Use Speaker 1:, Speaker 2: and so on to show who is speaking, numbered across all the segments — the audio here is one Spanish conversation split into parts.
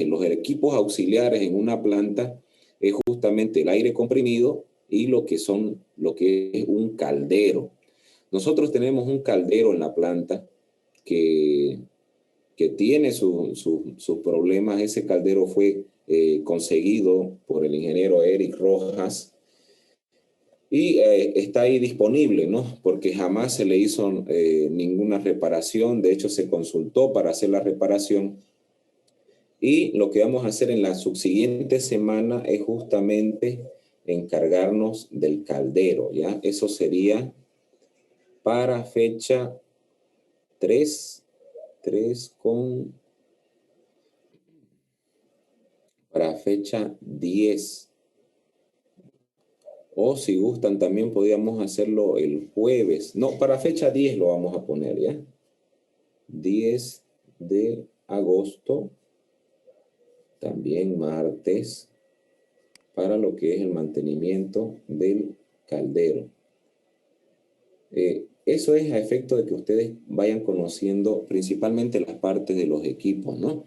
Speaker 1: los equipos auxiliares en una planta es justamente el aire comprimido y lo que es un caldero. Nosotros tenemos un caldero en la planta que tiene sus problemas. Ese caldero fue conseguido por el ingeniero Eric Rojas y está ahí disponible, ¿no? Porque jamás se le hizo ninguna reparación. De hecho, se consultó para hacer la reparación. Y lo que vamos a hacer en la subsiguiente semana es justamente encargarnos del caldero, ¿ya? Eso sería para fecha 3 para fecha 10. O si gustan también podríamos hacerlo el jueves. No, para fecha 10 lo vamos a poner, ¿ya? 10 de agosto, también martes, para lo que es el mantenimiento del caldero. Eso es a efecto de que ustedes vayan conociendo principalmente las partes de los equipos, ¿no?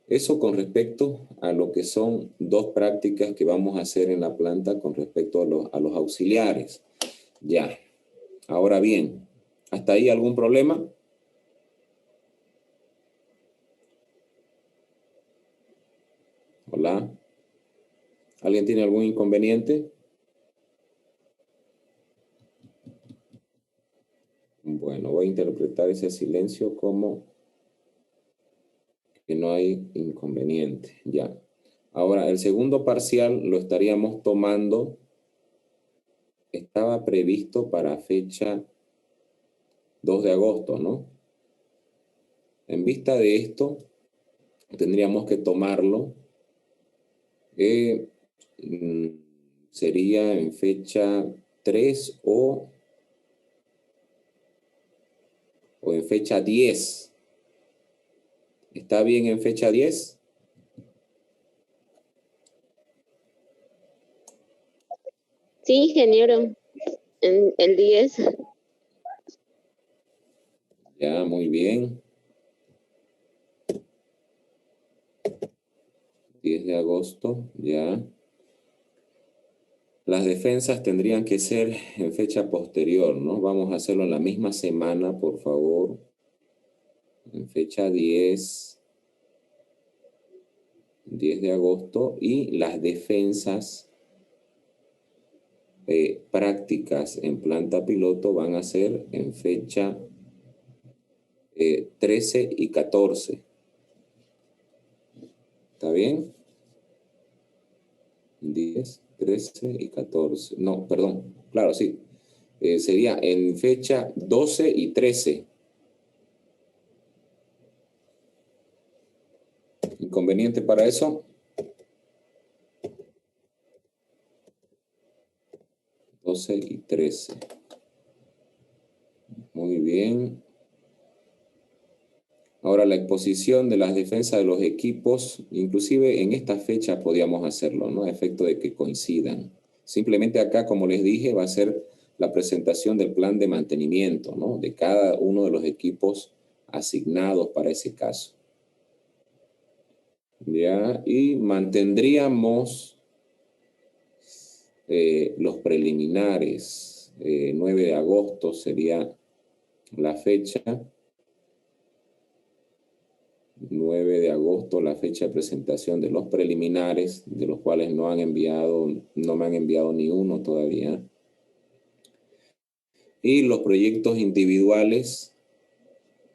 Speaker 1: Eso con respecto a lo que son dos prácticas que vamos a hacer en la planta con respecto a los auxiliares. Ya. Ahora bien, ¿hasta ahí algún problema? Hola. ¿Alguien tiene algún inconveniente? Bueno, voy a interpretar ese silencio como que no hay inconveniente. Ya. Ahora, el segundo parcial lo estaríamos tomando. Estaba previsto para fecha 2 de agosto, ¿no? En vista de esto, tendríamos que tomarlo. Sería en fecha 3 o en fecha 10. ¿Está bien en fecha 10?
Speaker 2: Sí, ingeniero, en el 10.
Speaker 1: Ya, muy bien. 10 de agosto, ya. Las defensas tendrían que ser en fecha posterior, ¿no? Vamos a hacerlo en la misma semana, por favor. En fecha 10 de agosto. Y las defensas prácticas en planta piloto van a ser en fecha 13 y 14. ¿Está bien? 10, 13 y 14. No, perdón. Claro, sí. Sería en fecha 12 y 13. ¿Inconveniente para eso? 12 y 13. Muy bien. Ahora la exposición de las defensas de los equipos, inclusive en esta fecha podíamos hacerlo, ¿no? A efecto de que coincidan. Simplemente acá, como les dije, va a ser la presentación del plan de mantenimiento, ¿no? De cada uno de los equipos asignados para ese caso. ¿Ya? Y mantendríamos los preliminares. 9 de agosto sería la fecha. 9 de agosto, la fecha de presentación de los preliminares, de los cuales no me han enviado ni uno todavía. Y los proyectos individuales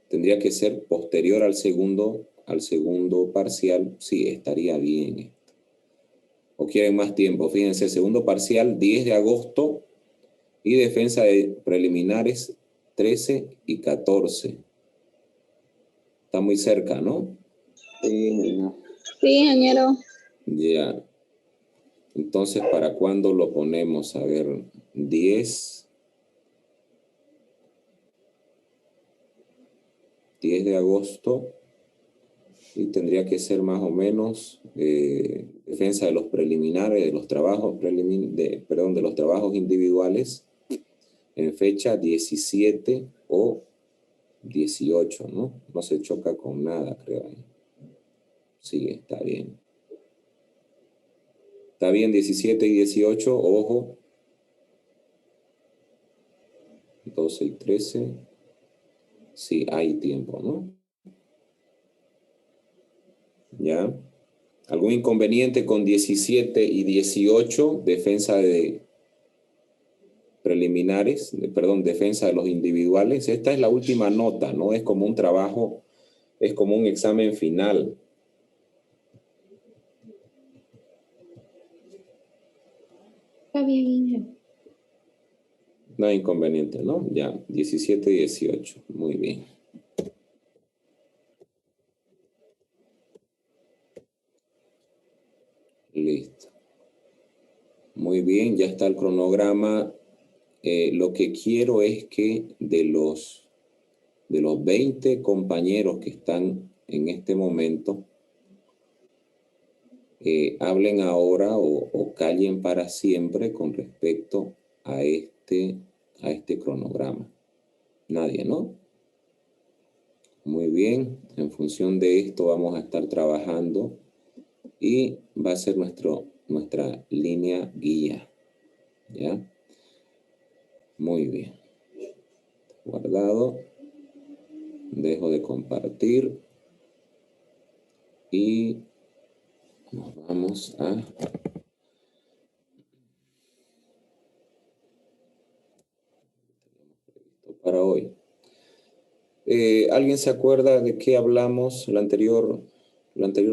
Speaker 1: tendría que ser posterior al segundo parcial. Sí, estaría bien esto. ¿O quieren más tiempo? Fíjense, segundo parcial 10 de agosto y defensa de preliminares 13 y 14. Está muy cerca, ¿no?
Speaker 2: Sí, ingeniero.
Speaker 1: Ya. Entonces, ¿para cuándo lo ponemos? A ver, 10 de agosto. Y tendría que ser más o menos defensa de los preliminares, de los trabajos de los trabajos individuales en fecha 17 o 18, ¿no? No se choca con nada, creo. Sí, está bien. Está bien, 17 y 18, ojo. 12 y 13. Sí, hay tiempo, ¿no? ¿Ya? ¿Algún inconveniente con 17 y 18? Defensa de preliminares, perdón, defensa de los individuales. Esta es la última nota, ¿no? Es como un trabajo, es como un examen final.
Speaker 2: Está bien, ingeniero.
Speaker 1: No hay inconveniente, ¿no? Ya, 17 y 18. Muy bien. Listo. Muy bien, ya está el cronograma. Lo que quiero es que de los 20 compañeros que están en este momento, hablen ahora o callen para siempre con respecto a este cronograma. Nadie, ¿no? Muy bien, en función de esto vamos a estar trabajando y va a ser nuestra línea guía, ¿ya? Muy bien. Guardado. Dejo de compartir y nos vamos para hoy. ¿Alguien se acuerda de qué hablamos la anterior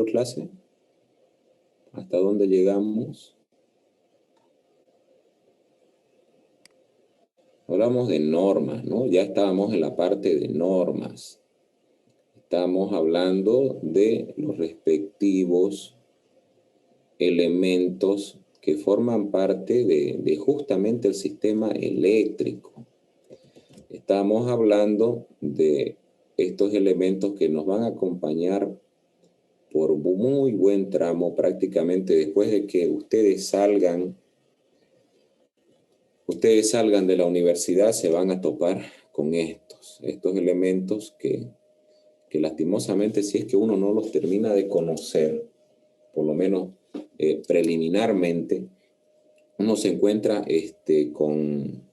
Speaker 1: clase? ¿Hasta dónde llegamos? Hablamos de normas, ¿no? Ya estábamos en la parte de normas. Estamos hablando de los respectivos elementos que forman parte de justamente el sistema eléctrico. Estamos hablando de estos elementos que nos van a acompañar por muy buen tramo, prácticamente después de que ustedes salgan de la universidad, se van a topar con estos elementos que lastimosamente, si es que uno no los termina de conocer, por lo menos preliminarmente, uno se encuentra con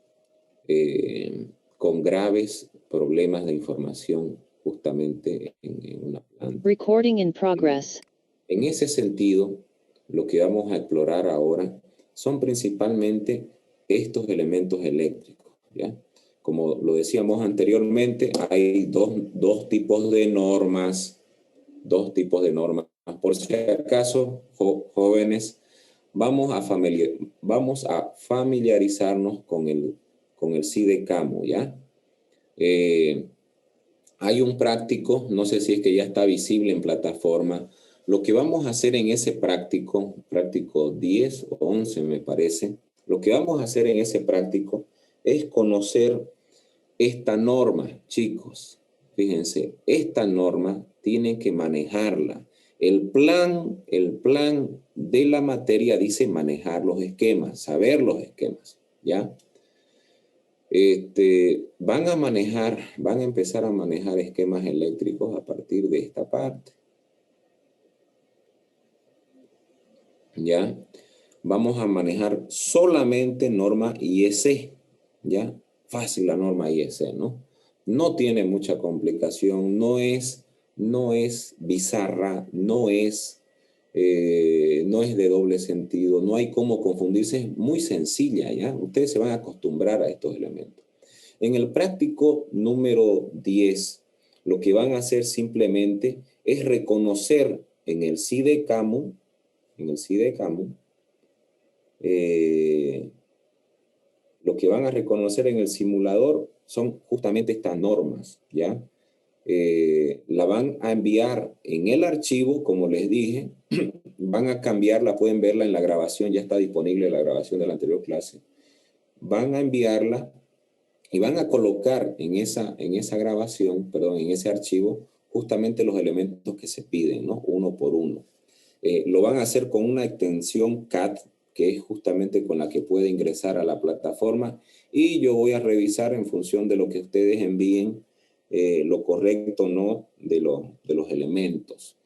Speaker 1: graves problemas de información justamente en una planta.
Speaker 3: Recording in progress.
Speaker 1: En ese sentido, lo que vamos a explorar ahora son principalmente estos elementos eléctricos, ¿ya? Como lo decíamos anteriormente, hay dos tipos de normas, Por si acaso, jóvenes, vamos a familiarizarnos con el SIDECAMO, ¿ya? Hay un práctico, no sé si es que ya está visible en plataforma. Lo que vamos a hacer en ese práctico 10 o 11 me parece, lo que vamos a hacer en ese práctico es conocer esta norma, chicos. Fíjense, esta norma tienen que manejarla. El plan de la materia dice manejar los esquemas, saber los esquemas, ¿ya? Van a empezar a manejar esquemas eléctricos a partir de esta parte. ¿Ya? Vamos a manejar solamente norma IEC, ¿ya? Fácil la norma IEC, ¿no? No tiene mucha complicación, no es bizarra, no es de doble sentido, no hay cómo confundirse, es muy sencilla, ¿ya? Ustedes se van a acostumbrar a estos elementos. En el práctico número 10, lo que van a hacer simplemente es reconocer en el SIDECAMU, lo que van a reconocer en el simulador son justamente estas normas, ¿ya? La van a enviar en el archivo, como les dije, van a cambiarla, pueden verla en la grabación, ya está disponible la grabación de la anterior clase. Van a enviarla y van a colocar en esa grabación, en ese archivo, justamente los elementos que se piden, ¿no? Uno por uno. Lo van a hacer con una extensión CAT, que es justamente con la que puede ingresar a la plataforma, y yo voy a revisar en función de lo que ustedes envíen, lo correcto o no de los elementos.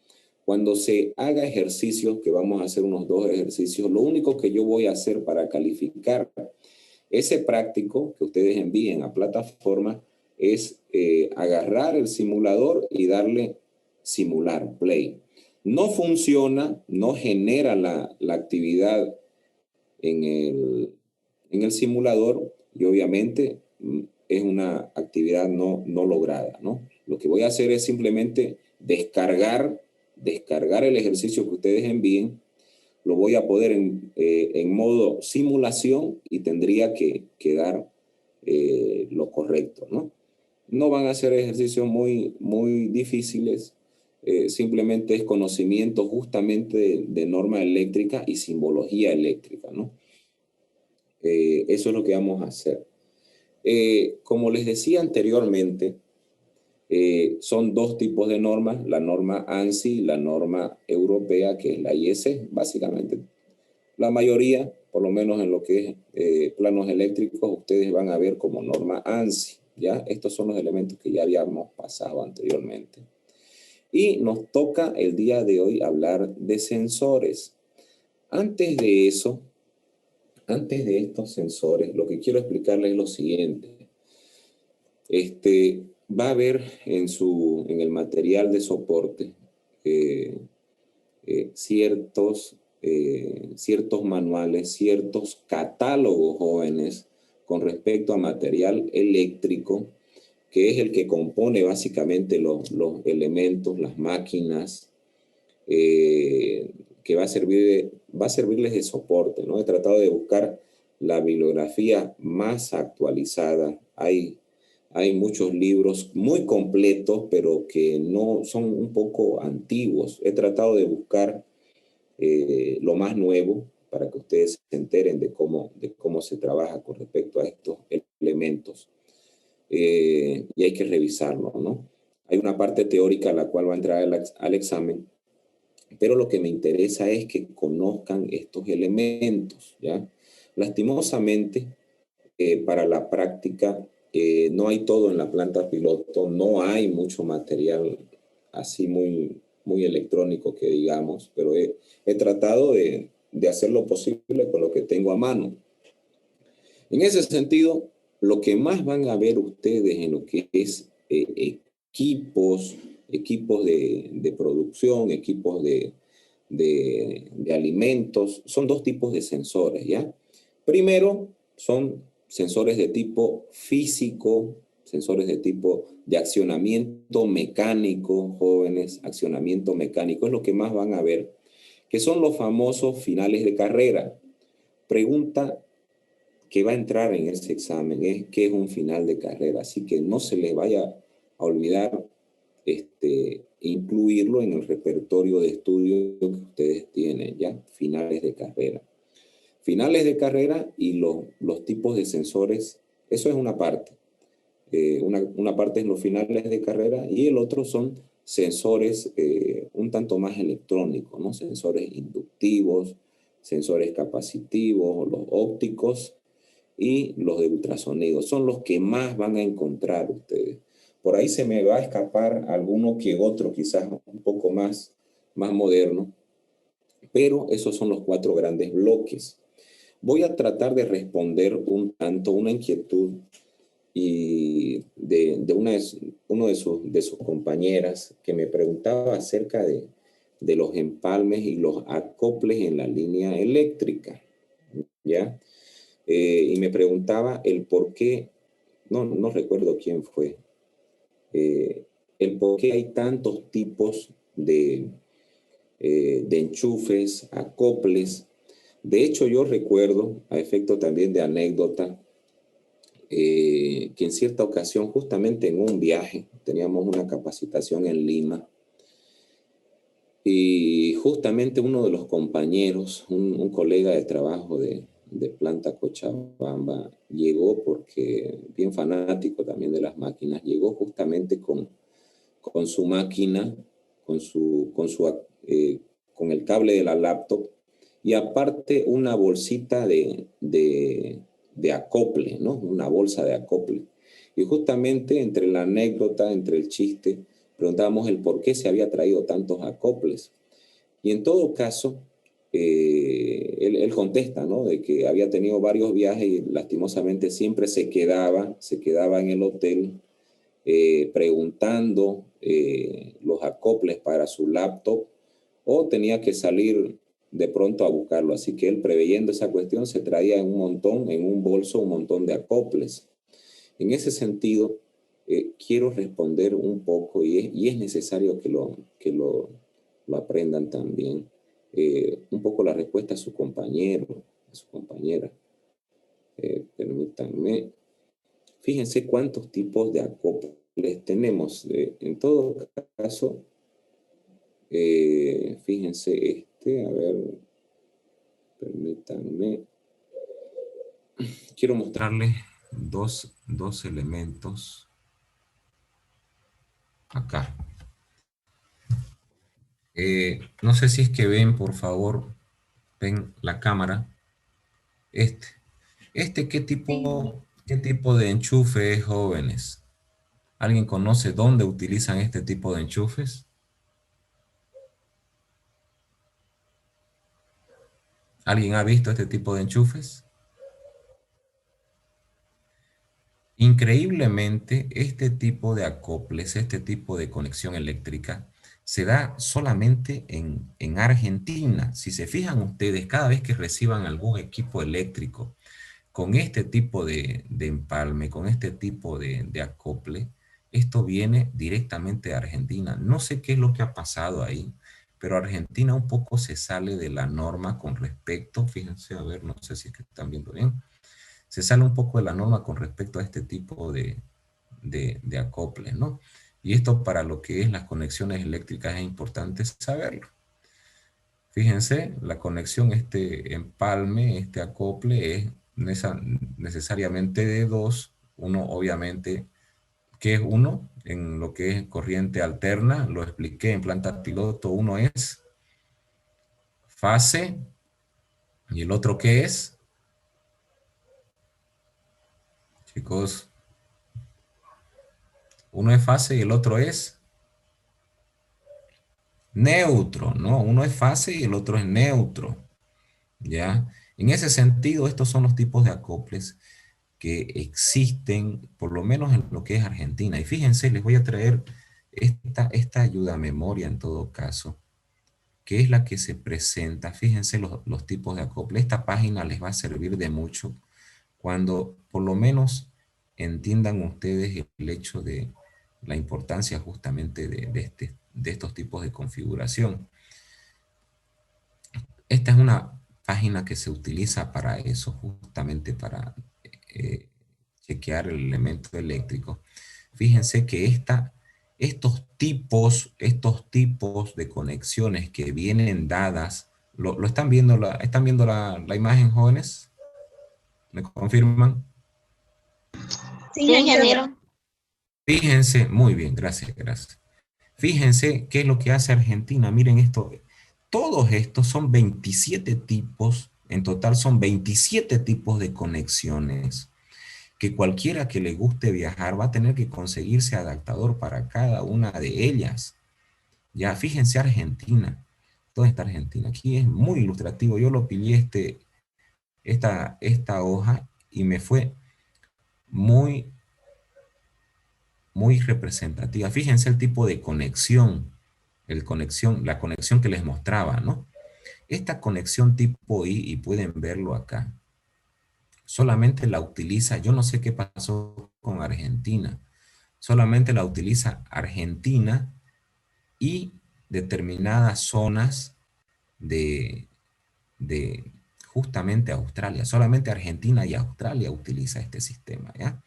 Speaker 1: cuando se haga ejercicios, que vamos a hacer unos 2 ejercicios, lo único que yo voy a hacer para calificar ese práctico que ustedes envíen a plataforma es agarrar el simulador y darle simular, play. No funciona, no genera la actividad en el simulador y obviamente es una actividad no lograda, ¿no? Lo que voy a hacer es simplemente descargar el ejercicio que ustedes envíen, lo voy a poner en modo simulación y tendría que quedar lo correcto, ¿no? No van a ser ejercicios muy difíciles, simplemente es conocimiento justamente de norma eléctrica y simbología eléctrica, ¿no? Eso es lo que vamos a hacer. Como les decía anteriormente, son 2 tipos de normas, la norma ANSI y la norma europea, que es la IEC, básicamente. La mayoría, por lo menos en lo que es planos eléctricos, ustedes van a ver como norma ANSI, ¿ya? Estos son los elementos que ya habíamos pasado anteriormente. Y nos toca el día de hoy hablar de sensores. Antes de eso, antes de estos sensores, lo que quiero explicarles es lo siguiente. Va a haber en el material de soporte ciertos manuales, ciertos catálogos jóvenes con respecto a material eléctrico, que es el que compone básicamente los elementos, las máquinas, que va a servirles de soporte, ¿no? He tratado de buscar la bibliografía más actualizada. Hay muchos libros muy completos, pero que no son un poco antiguos. He tratado de buscar lo más nuevo para que ustedes se enteren de cómo se trabaja con respecto a estos elementos. Y hay que revisarlo, ¿no? Hay una parte teórica a la cual va a entrar al examen, pero lo que me interesa es que conozcan estos elementos, ¿ya? Lastimosamente, para la práctica, no hay todo en la planta piloto, no hay mucho material así muy electrónico que digamos, pero he tratado de hacer lo posible con lo que tengo a mano. En ese sentido, lo que más van a ver ustedes en lo que es equipos de producción, equipos de alimentos, son 2 tipos de sensores, ¿ya? Primero, son sensores de tipo físico, sensores de tipo de accionamiento mecánico, jóvenes, accionamiento mecánico, es lo que más van a ver, que son los famosos finales de carrera. Pregunta que va a entrar en ese examen es qué es un final de carrera, así que no se les vaya a olvidar incluirlo en el repertorio de estudio que ustedes tienen, ¿ya? Finales de carrera. Finales de carrera y los tipos de sensores, eso es una parte. Una parte es los finales de carrera y el otro son sensores un tanto más electrónicos, ¿no? Sensores inductivos, sensores capacitivos, los ópticos y los de ultrasonido. Son los que más van a encontrar ustedes. Por ahí se me va a escapar alguno que otro, quizás un poco más moderno, pero esos son los 4 grandes bloques. Voy a tratar de responder un tanto una inquietud y de uno de sus compañeras que me preguntaba acerca de los empalmes y los acoples en la línea eléctrica, ¿ya? Y me preguntaba el por qué, no recuerdo quién fue, el por qué hay tantos tipos de enchufes, acoples. De hecho, yo recuerdo, a efecto también de anécdota, que en cierta ocasión, justamente en un viaje, teníamos una capacitación en Lima, y justamente uno de los compañeros, un colega de trabajo de planta Cochabamba, llegó porque, bien fanático también de las máquinas, llegó justamente con su máquina, con el cable de la laptop, y aparte una bolsita de acople, ¿no? Una bolsa de acople. Y justamente entre la anécdota, entre el chiste, preguntábamos el por qué se había traído tantos acoples. Y en todo caso, él contesta, ¿no? De que había tenido varios viajes y lastimosamente siempre se quedaba en el hotel preguntando los acoples para su laptop o tenía que salir de pronto a buscarlo. Así que él, preveyendo esa cuestión, se traía en un bolso, un montón de acoples. En ese sentido, quiero responder un poco y es necesario lo aprendan también. Un poco la respuesta a su compañero, a su compañera. Permítanme. Fíjense cuántos tipos de acoples tenemos. En todo caso, fíjense a ver, permítanme. Quiero mostrarles dos elementos acá. No sé si es que ven, por favor, ven la cámara. ¿Qué tipo de enchufe es, jóvenes? ¿Alguien conoce dónde utilizan este tipo de enchufes? ¿Alguien ha visto este tipo de enchufes? Increíblemente, este tipo de acoples, este tipo de conexión eléctrica, se da solamente en Argentina. Si se fijan ustedes, cada vez que reciban algún equipo eléctrico con este tipo de empalme, con este tipo de acople, esto viene directamente de Argentina. No sé qué es lo que ha pasado ahí, pero Argentina un poco se sale de la norma con respecto, fíjense, a ver, no sé si es que están viendo bien, se sale un poco de la norma con respecto a este tipo de acoples, ¿no? Y esto para lo que es las conexiones eléctricas es importante saberlo. Fíjense, la conexión, este empalme, este acople es necesariamente de dos. Uno, obviamente, ¿qué es uno? En lo que es corriente alterna, lo expliqué en planta piloto, uno es fase, y el otro ¿qué es? Chicos, uno es fase y el otro es neutro, ¿no? Uno es fase y el otro es neutro, ¿ya? En ese sentido, estos son los tipos de acoples que existen, por lo menos en lo que es Argentina. Y fíjense, les voy a traer esta ayuda a memoria en todo caso, que es la que se presenta. Fíjense los tipos de acople. Esta página les va a servir de mucho cuando por lo menos entiendan ustedes el hecho de la importancia justamente de estos tipos de configuración. Esta es una página que se utiliza para eso, justamente para chequear el elemento eléctrico. Fíjense que estos tipos de conexiones que vienen dadas, ¿lo están viendo, están viendo la imagen, jóvenes? ¿Me confirman?
Speaker 2: Sí, ingeniero.
Speaker 1: Fíjense, muy bien, gracias, gracias. Fíjense qué es lo que hace Argentina. Miren esto, todos estos son 27 tipos, en total son 27 tipos de conexiones que cualquiera que le guste viajar va a tener que conseguirse adaptador para cada una de ellas. Ya, fíjense Argentina. ¿Dónde está Argentina? Aquí es muy ilustrativo. Yo lo pillé esta hoja y me fue muy, muy representativa. Fíjense el tipo de conexión, la conexión que les mostraba, ¿no? Esta conexión tipo I, y pueden verlo acá, solamente la utiliza, yo no sé qué pasó con Argentina, solamente la utiliza Argentina y determinadas zonas de, de justamente Australia. Solamente Argentina y Australia utiliza este sistema, ¿ya?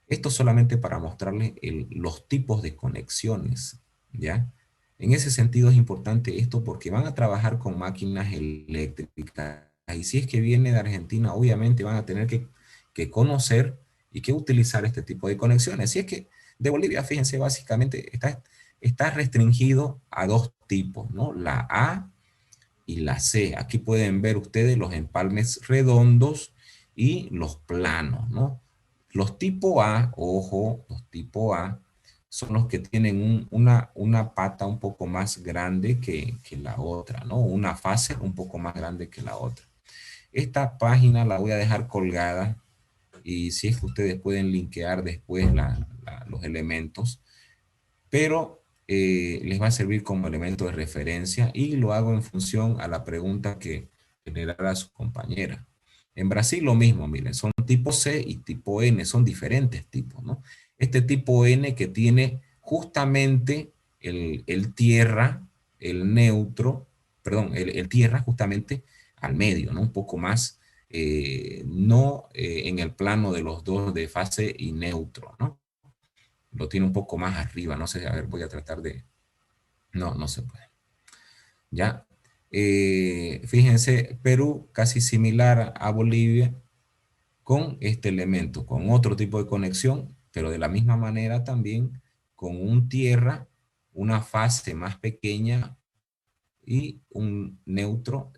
Speaker 1: Esto solamente para mostrarles los tipos de conexiones, ¿ya? En ese sentido es importante esto porque van a trabajar con máquinas eléctricas y si es que viene de Argentina, obviamente van a tener que conocer y que utilizar este tipo de conexiones. Si es que de Bolivia, fíjense, básicamente está restringido a dos tipos, ¿no? La A y la C. Aquí pueden ver ustedes los empalmes redondos y los planos, ¿no? Los tipo A, ojo, los tipo A son los que tienen una pata un poco más grande que la otra, ¿no? Una fase un poco más grande que la otra. Esta página la voy a dejar colgada y si es que ustedes pueden linkear después los elementos, pero les va a servir como elemento de referencia y lo hago en función a la pregunta que generará su compañera. En Brasil lo mismo, miren, son tipo C y tipo N, son diferentes tipos, ¿no? Este tipo N que tiene justamente el tierra, el neutro, perdón, el tierra justamente al medio, ¿no? Un poco más, no en el plano de los dos de fase y neutro, ¿no? Lo tiene un poco más arriba, no sé, a ver, voy a tratar de... No, no se puede. Ya. Fíjense, Perú casi similar a Bolivia con este elemento, con otro tipo de conexión, pero de la misma manera también con un tierra, una fase más pequeña y un neutro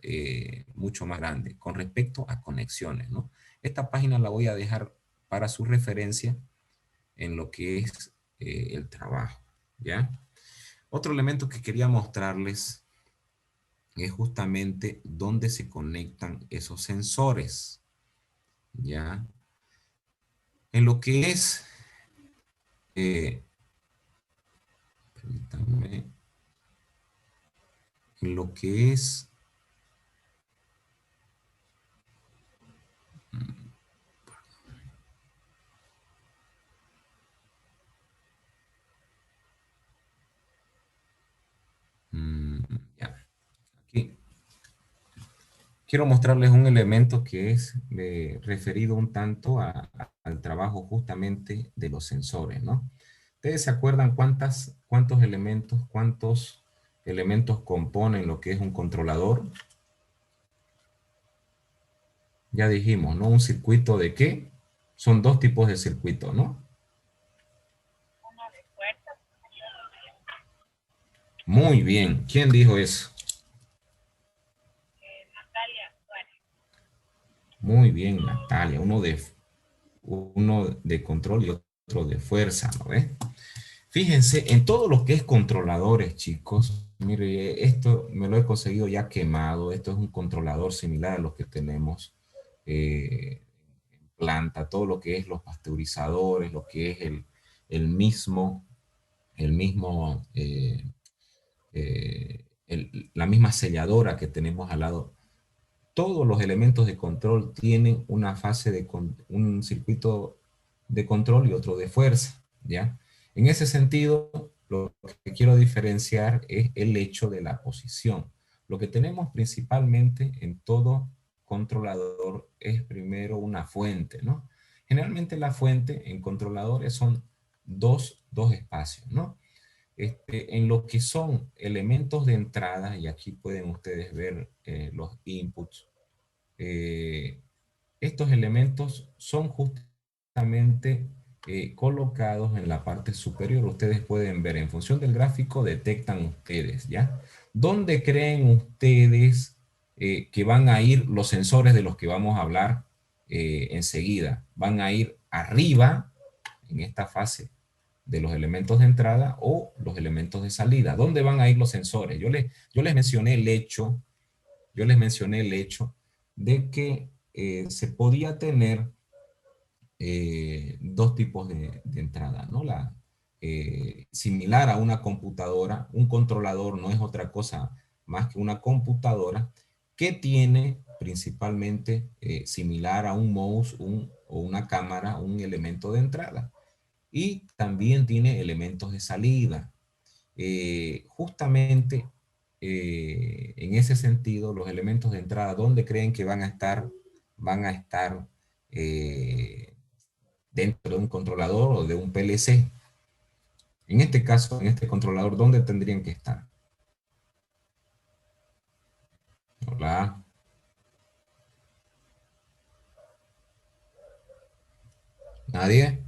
Speaker 1: mucho más grande con respecto a conexiones, ¿no? Esta página la voy a dejar para su referencia en lo que es el trabajo, ¿ya? Otro elemento que quería mostrarles es justamente dónde se conectan esos sensores, ¿ya? En lo que es, permítanme, en lo que es, ya, aquí. Quiero mostrarles un elemento que es referido un tanto al trabajo justamente de los sensores, ¿no? ¿Ustedes se acuerdan cuántos elementos componen lo que es un controlador? Ya dijimos, ¿no? ¿Un circuito de qué? Son dos tipos de circuito, ¿no? Muy bien. ¿Quién dijo eso? Muy bien, Natalia. Uno de control y otro de fuerza, ¿no ves? Fíjense, en todo lo que es controladores, chicos, mire, esto me lo he conseguido ya quemado. Esto es un controlador similar a los que tenemos en planta, todo lo que es los pasteurizadores, lo que es el mismo, el mismo la misma selladora que tenemos al lado. Todos los elementos de control tienen una fase un circuito de control y otro de fuerza, ¿ya? En ese sentido, lo que quiero diferenciar es el hecho de la posición. Lo que tenemos principalmente en todo controlador es primero una fuente, ¿no? Generalmente la fuente en controladores son dos espacios, ¿no? En lo que son elementos de entrada, y aquí pueden ustedes ver los inputs, eh, estos elementos son justamente colocados en la parte superior. Ustedes pueden ver, en función del gráfico, detectan ustedes, ¿ya? ¿Dónde creen ustedes que van a ir los sensores de los que vamos a hablar enseguida? ¿Van a ir arriba, en esta fase de los elementos de entrada o los elementos de salida? ¿Dónde van a ir los sensores? Yo les mencioné el hecho, de que se podía tener dos tipos de entrada, ¿no? Similar a una computadora, un controlador no es otra cosa más que una computadora que tiene principalmente similar a un mouse o una cámara, un elemento de entrada. Y también tiene elementos de salida. Justamente en ese sentido, los elementos de entrada, ¿dónde creen que van a estar? Van a estar eh, dentro de un controlador o de un PLC. En este caso, en este controlador, ¿dónde tendrían que estar? Hola, ¿nadie?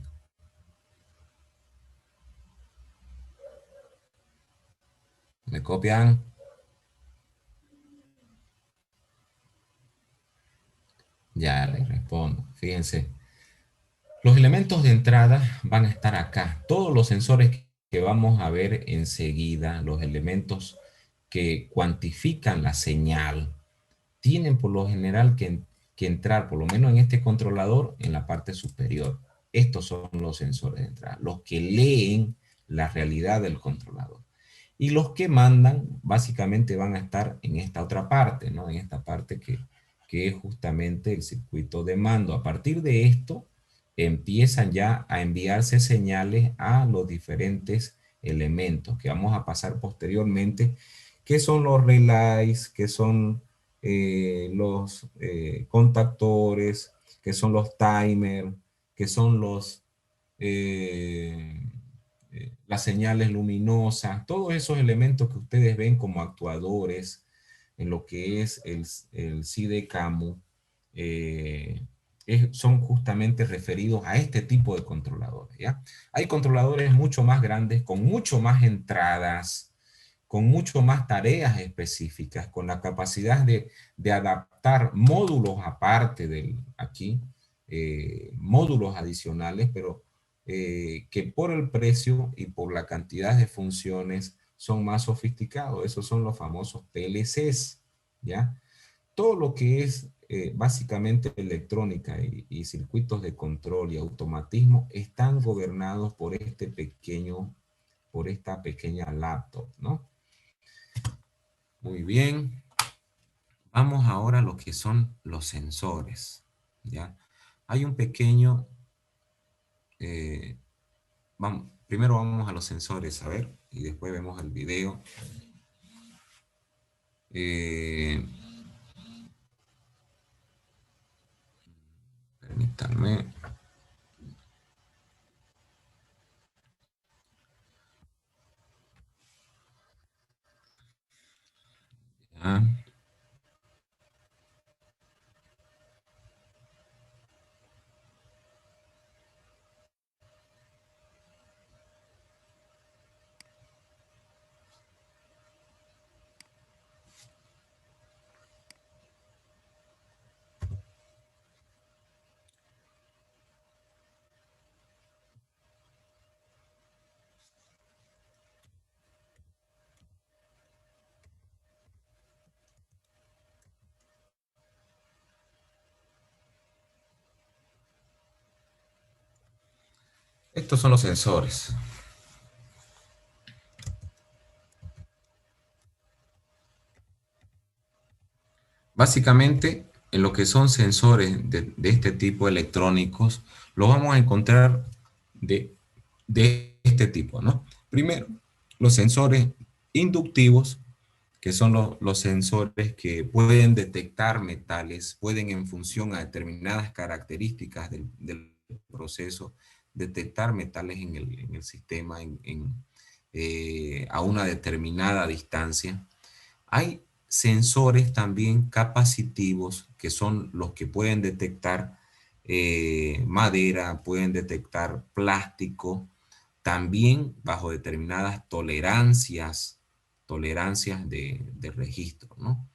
Speaker 1: ¿Me copian? Ya les respondo. Fíjense, los elementos de entrada van a estar acá. Todos los sensores que vamos a ver enseguida, los elementos que cuantifican la señal, tienen por lo general que entrar, por lo menos en este controlador, en la parte superior. Estos son los sensores de entrada, los que leen la realidad del controlador. Y los que mandan, básicamente van a estar en esta otra parte, ¿no? En esta parte que es justamente el circuito de mando. A partir de esto, empiezan ya a enviarse señales a los diferentes elementos que vamos a pasar posteriormente, que son los relays, que son los contactores, que son los timers, que son los las señales luminosas, todos esos elementos que ustedes ven como actuadores en lo que es el CIDECAMU, son justamente referidos a este tipo de controladores, ¿ya? Hay controladores mucho más grandes, con mucho más entradas, con mucho más tareas específicas, con la capacidad de adaptar módulos aparte del aquí, módulos adicionales, pero que por el precio y por la cantidad de funciones son más sofisticados. Esos son los famosos PLCs, ¿ya? Todo lo que es básicamente electrónica y circuitos de control y automatismo están gobernados por por esta pequeña laptop, ¿no? Muy bien. Vamos ahora a lo que son los sensores, ¿ya? Hay un pequeño... primero vamos a los sensores, a ver, y después vemos el video. Eh, Permítanme. Ya. Estos son los sensores. Básicamente, en lo que son sensores de este tipo electrónicos, los vamos a encontrar de este tipo, ¿no? Primero, los sensores inductivos, que son los sensores que pueden detectar metales, pueden en función a determinadas características del proceso, detectar metales en el sistema a una determinada distancia. Hay sensores también capacitivos, que son los que pueden detectar madera, pueden detectar plástico, también bajo determinadas tolerancias de registro, ¿no?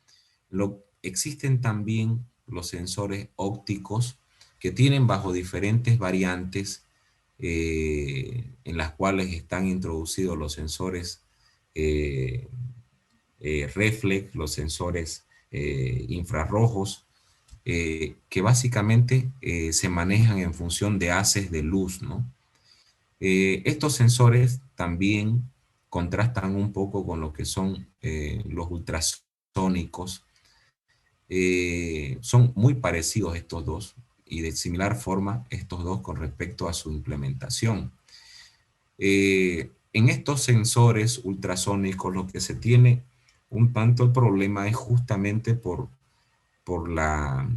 Speaker 1: Existen también los sensores ópticos que tienen bajo diferentes variantes en las cuales están introducidos los sensores reflex, los sensores infrarrojos, que básicamente se manejan en función de haces de luz, ¿no? Estos sensores también contrastan un poco con lo que son los ultrasónicos. Son muy parecidos estos dos y de similar forma estos dos con respecto a su implementación. En estos sensores ultrasónicos lo que se tiene un tanto el problema es justamente por las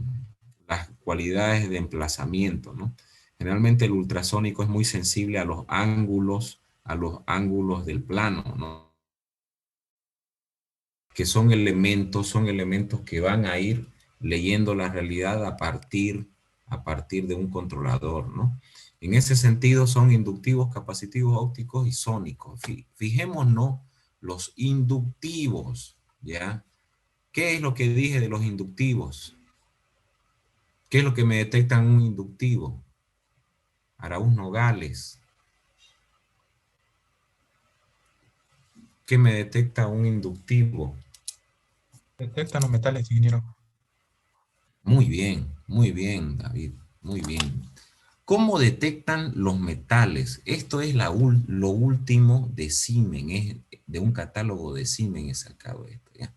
Speaker 1: cualidades de emplazamiento, ¿no? Generalmente el ultrasónico es muy sensible a los ángulos del plano, ¿no? Que son elementos que van a ir leyendo la realidad a partir de un controlador, ¿no? En ese sentido son inductivos, capacitivos, ópticos y sónicos. Fijémonos los inductivos, ¿ya? ¿Qué es lo que dije de los inductivos? ¿Qué es lo que me detectan un inductivo? Araúz Nogales. ¿Qué me detecta un inductivo?
Speaker 3: Detectan los metales, ingeniero.
Speaker 1: Muy bien, David, muy bien. ¿Cómo detectan los metales? Esto es lo último de Siemens, es de un catálogo de Siemens he sacado esto, ¿ya?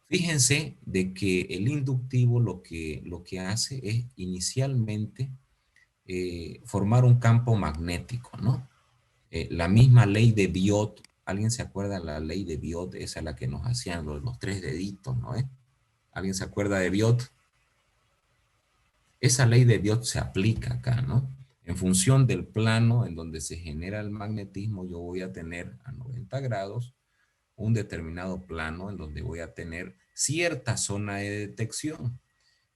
Speaker 1: Fíjense de que el inductivo lo que hace es inicialmente formar un campo magnético, ¿no? La misma ley de Biot, ¿alguien se acuerda de la ley de Biot? Esa es la que nos hacían los tres deditos, ¿no? ¿Alguien se acuerda de Biot? Esa ley de Biot se aplica acá, ¿no? En función del plano en donde se genera el magnetismo, yo voy a tener a 90 grados un determinado plano en donde voy a tener cierta zona de detección.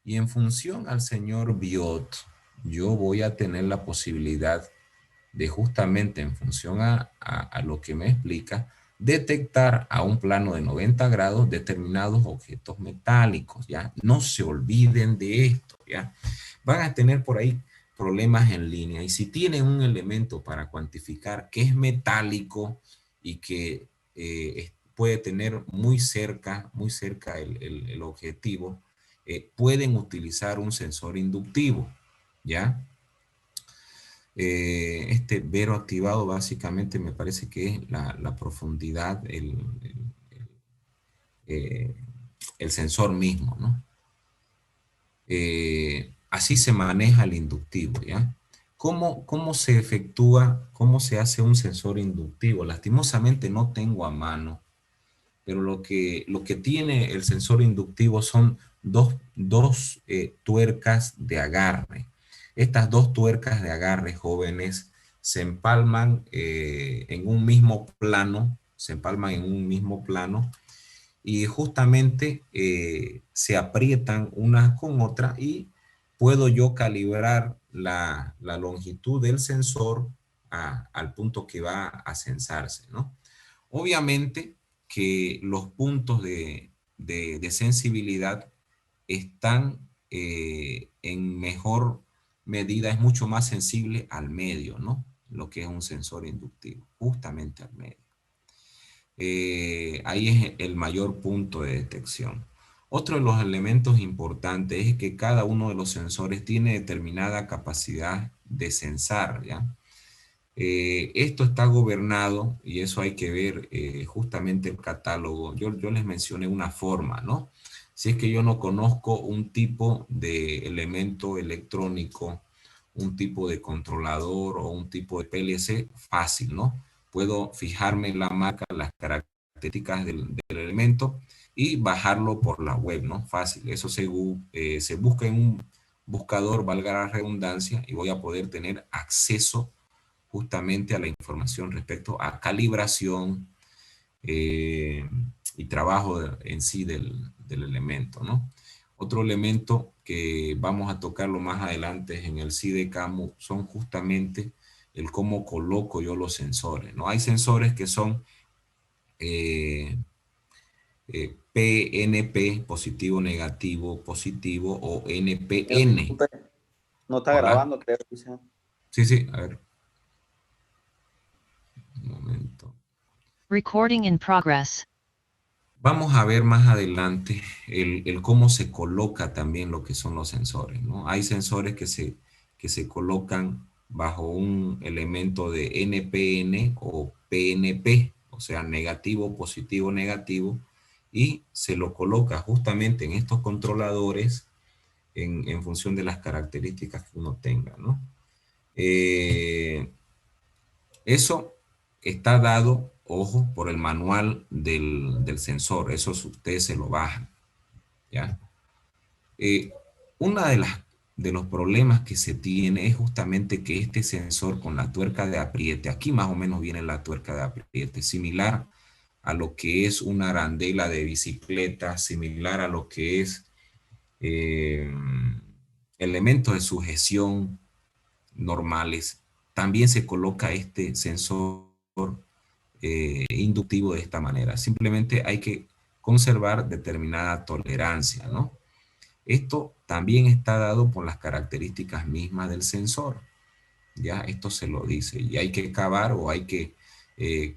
Speaker 1: Y en función al señor Biot, yo voy a tener la posibilidad de justamente en función a lo que me explica, detectar a un plano de 90 grados determinados objetos metálicos, ¿ya? No se olviden de esto, ¿ya? Van a tener por ahí problemas en línea y si tienen un elemento para cuantificar que es metálico y que puede tener muy cerca el objetivo, pueden utilizar un sensor inductivo, ¿ya? Este vero activado básicamente me parece que es la profundidad, eh, el sensor mismo, ¿no? Así se maneja el inductivo, ¿ya? ¿Cómo se efectúa, cómo se hace un sensor inductivo? Lastimosamente no tengo a mano, pero lo que tiene el sensor inductivo son dos tuercas de agarre. Estas dos tuercas de agarre jóvenes se empalman en un mismo plano, se empalman en un mismo plano y justamente se aprietan una con otra y puedo yo calibrar la longitud del sensor al punto que va a censarse, ¿no? Obviamente que los puntos de sensibilidad están en mejor medida, es mucho más sensible al medio, ¿no? Lo que es un sensor inductivo, justamente al medio. Ahí es el mayor punto de detección. Otro de los elementos importantes es que cada uno de los sensores tiene determinada capacidad de sensar, ¿ya? Esto está gobernado, y eso hay que ver justamente el catálogo. Yo les mencioné una forma, ¿no? Si es que yo no conozco un tipo de elemento electrónico, un tipo de controlador o un tipo de PLC, fácil, ¿no? Puedo fijarme en la marca, las características del elemento y bajarlo por la web, ¿no? Fácil. Eso se busca en un buscador, valga la redundancia, y voy a poder tener acceso justamente a la información respecto a calibración y trabajo en sí del elemento, ¿no? Otro elemento que vamos a tocarlo más adelante en el CIDECAMU son justamente el cómo coloco yo los sensores, ¿no? Hay sensores que son PNP, positivo, positivo, o NPN.
Speaker 4: Disculpe, no está
Speaker 1: Hola.
Speaker 4: grabando, creo. Dice.
Speaker 1: Sí, a ver. Un momento.
Speaker 5: Recording in progress.
Speaker 1: Vamos a ver más adelante el cómo se coloca también lo que son los sensores, ¿no? Hay sensores que se colocan bajo un elemento de NPN o PNP, o sea, negativo, positivo, negativo, y se lo coloca justamente en estos controladores en función de las características que uno tenga, ¿no? Eso está dado, ojo, por el manual del sensor. Eso ustedes se lo bajan, ¿ya? Una de los problemas que se tiene es justamente que este sensor con la tuerca de apriete, aquí más o menos viene la tuerca de apriete, similar a lo que es una arandela de bicicleta, similar a lo que es elementos de sujeción normales, también se coloca este sensor inductivo de esta manera. Simplemente hay que conservar determinada tolerancia, ¿no? Esto también está dado por las características mismas del sensor. Ya esto se lo dice y hay que cavar o hay que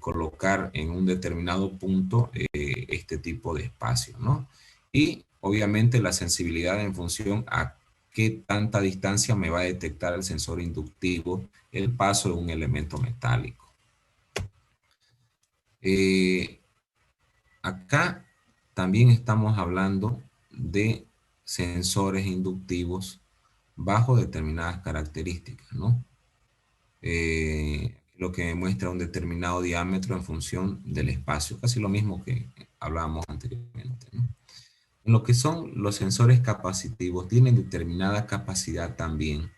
Speaker 1: colocar en un determinado punto este tipo de espacio, ¿no? Y obviamente la sensibilidad en función a qué tanta distancia me va a detectar el sensor inductivo el paso de un elemento metálico. Acá también estamos hablando de sensores inductivos bajo determinadas características, ¿no? Lo que muestra un determinado diámetro en función del espacio, casi lo mismo que hablábamos anteriormente, ¿no? En lo que son los sensores capacitivos, tienen determinada capacidad también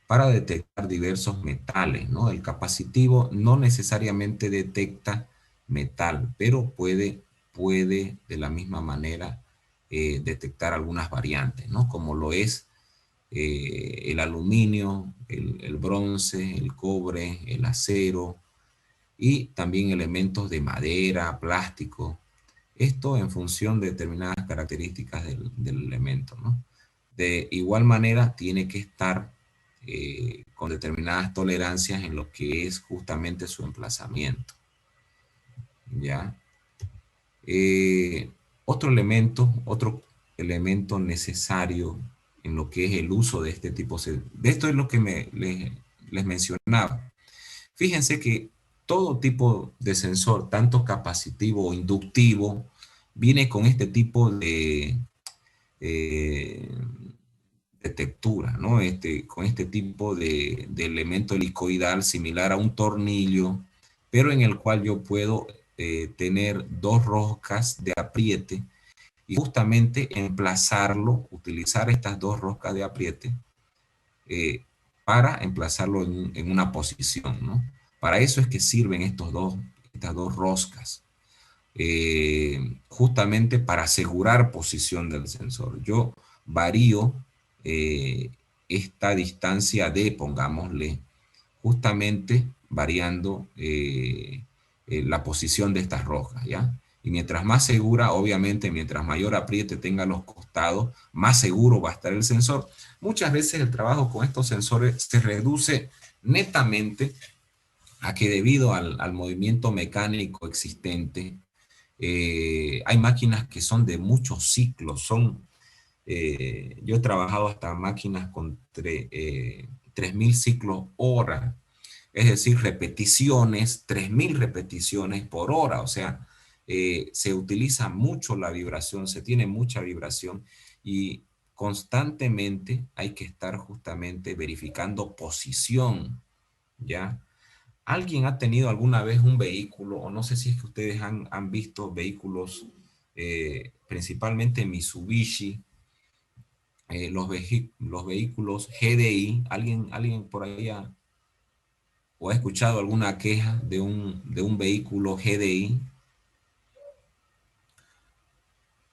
Speaker 1: para detectar diversos metales, ¿no? El capacitivo no necesariamente detecta metal, pero puede de la misma manera detectar algunas variantes, ¿no? Como lo es el aluminio, el bronce, el cobre, el acero y también elementos de madera, plástico. Esto en función de determinadas características del elemento, ¿no? De igual manera tiene que estar con determinadas tolerancias en lo que es justamente su emplazamiento. ¿Ya? Otro elemento necesario en lo que es el uso de este tipo de esto es lo que les mencionaba. Fíjense que todo tipo de sensor, tanto capacitivo o inductivo, viene con este tipo eh, de textura, ¿no? Con este tipo de elemento helicoidal similar a un tornillo, pero en el cual yo puedo tener dos roscas de apriete y justamente emplazarlo, utilizar estas dos roscas de apriete eh, para emplazarlo en una posición, ¿no? Para eso es que sirven estas dos roscas, justamente para asegurar posición del sensor. Yo varío eh, esta distancia de, pongámosle, justamente variando la posición de estas roscas, ¿ya? Y mientras más segura, obviamente, mientras mayor apriete tenga los costados, más seguro va a estar el sensor. Muchas veces el trabajo con estos sensores se reduce netamente a que debido al movimiento mecánico existente, hay máquinas que son de muchos ciclos, yo he trabajado hasta máquinas con 3000 ciclos hora, es decir, repeticiones, 3000 repeticiones por hora, o sea, se utiliza mucho la vibración, se tiene mucha vibración y constantemente hay que estar justamente verificando posición, ¿ya? ¿Alguien ha tenido alguna vez un vehículo, o no sé si es que ustedes han visto vehículos, principalmente Mitsubishi, los vehículos GDI? ¿Alguien por ahí o ha escuchado alguna queja de un vehículo GDI?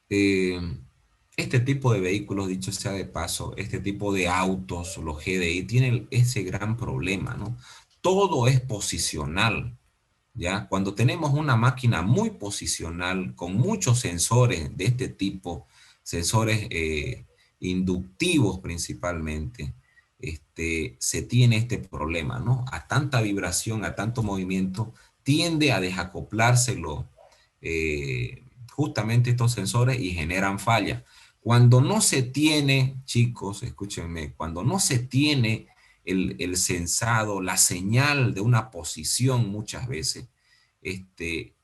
Speaker 1: Eh, este tipo de vehículos, dicho sea de paso, este tipo de autos, los GDI, tienen ese gran problema, ¿no? Todo es posicional. ¿Ya? Cuando tenemos una máquina muy posicional, con muchos sensores de este tipo, sensores inductivos principalmente, se tiene este problema, ¿no? A tanta vibración, a tanto movimiento, tiende a desacoplárselo justamente estos sensores y generan falla. Cuando no se tiene, chicos, escúchenme, cuando no se tiene el sensado, la señal de una posición muchas veces,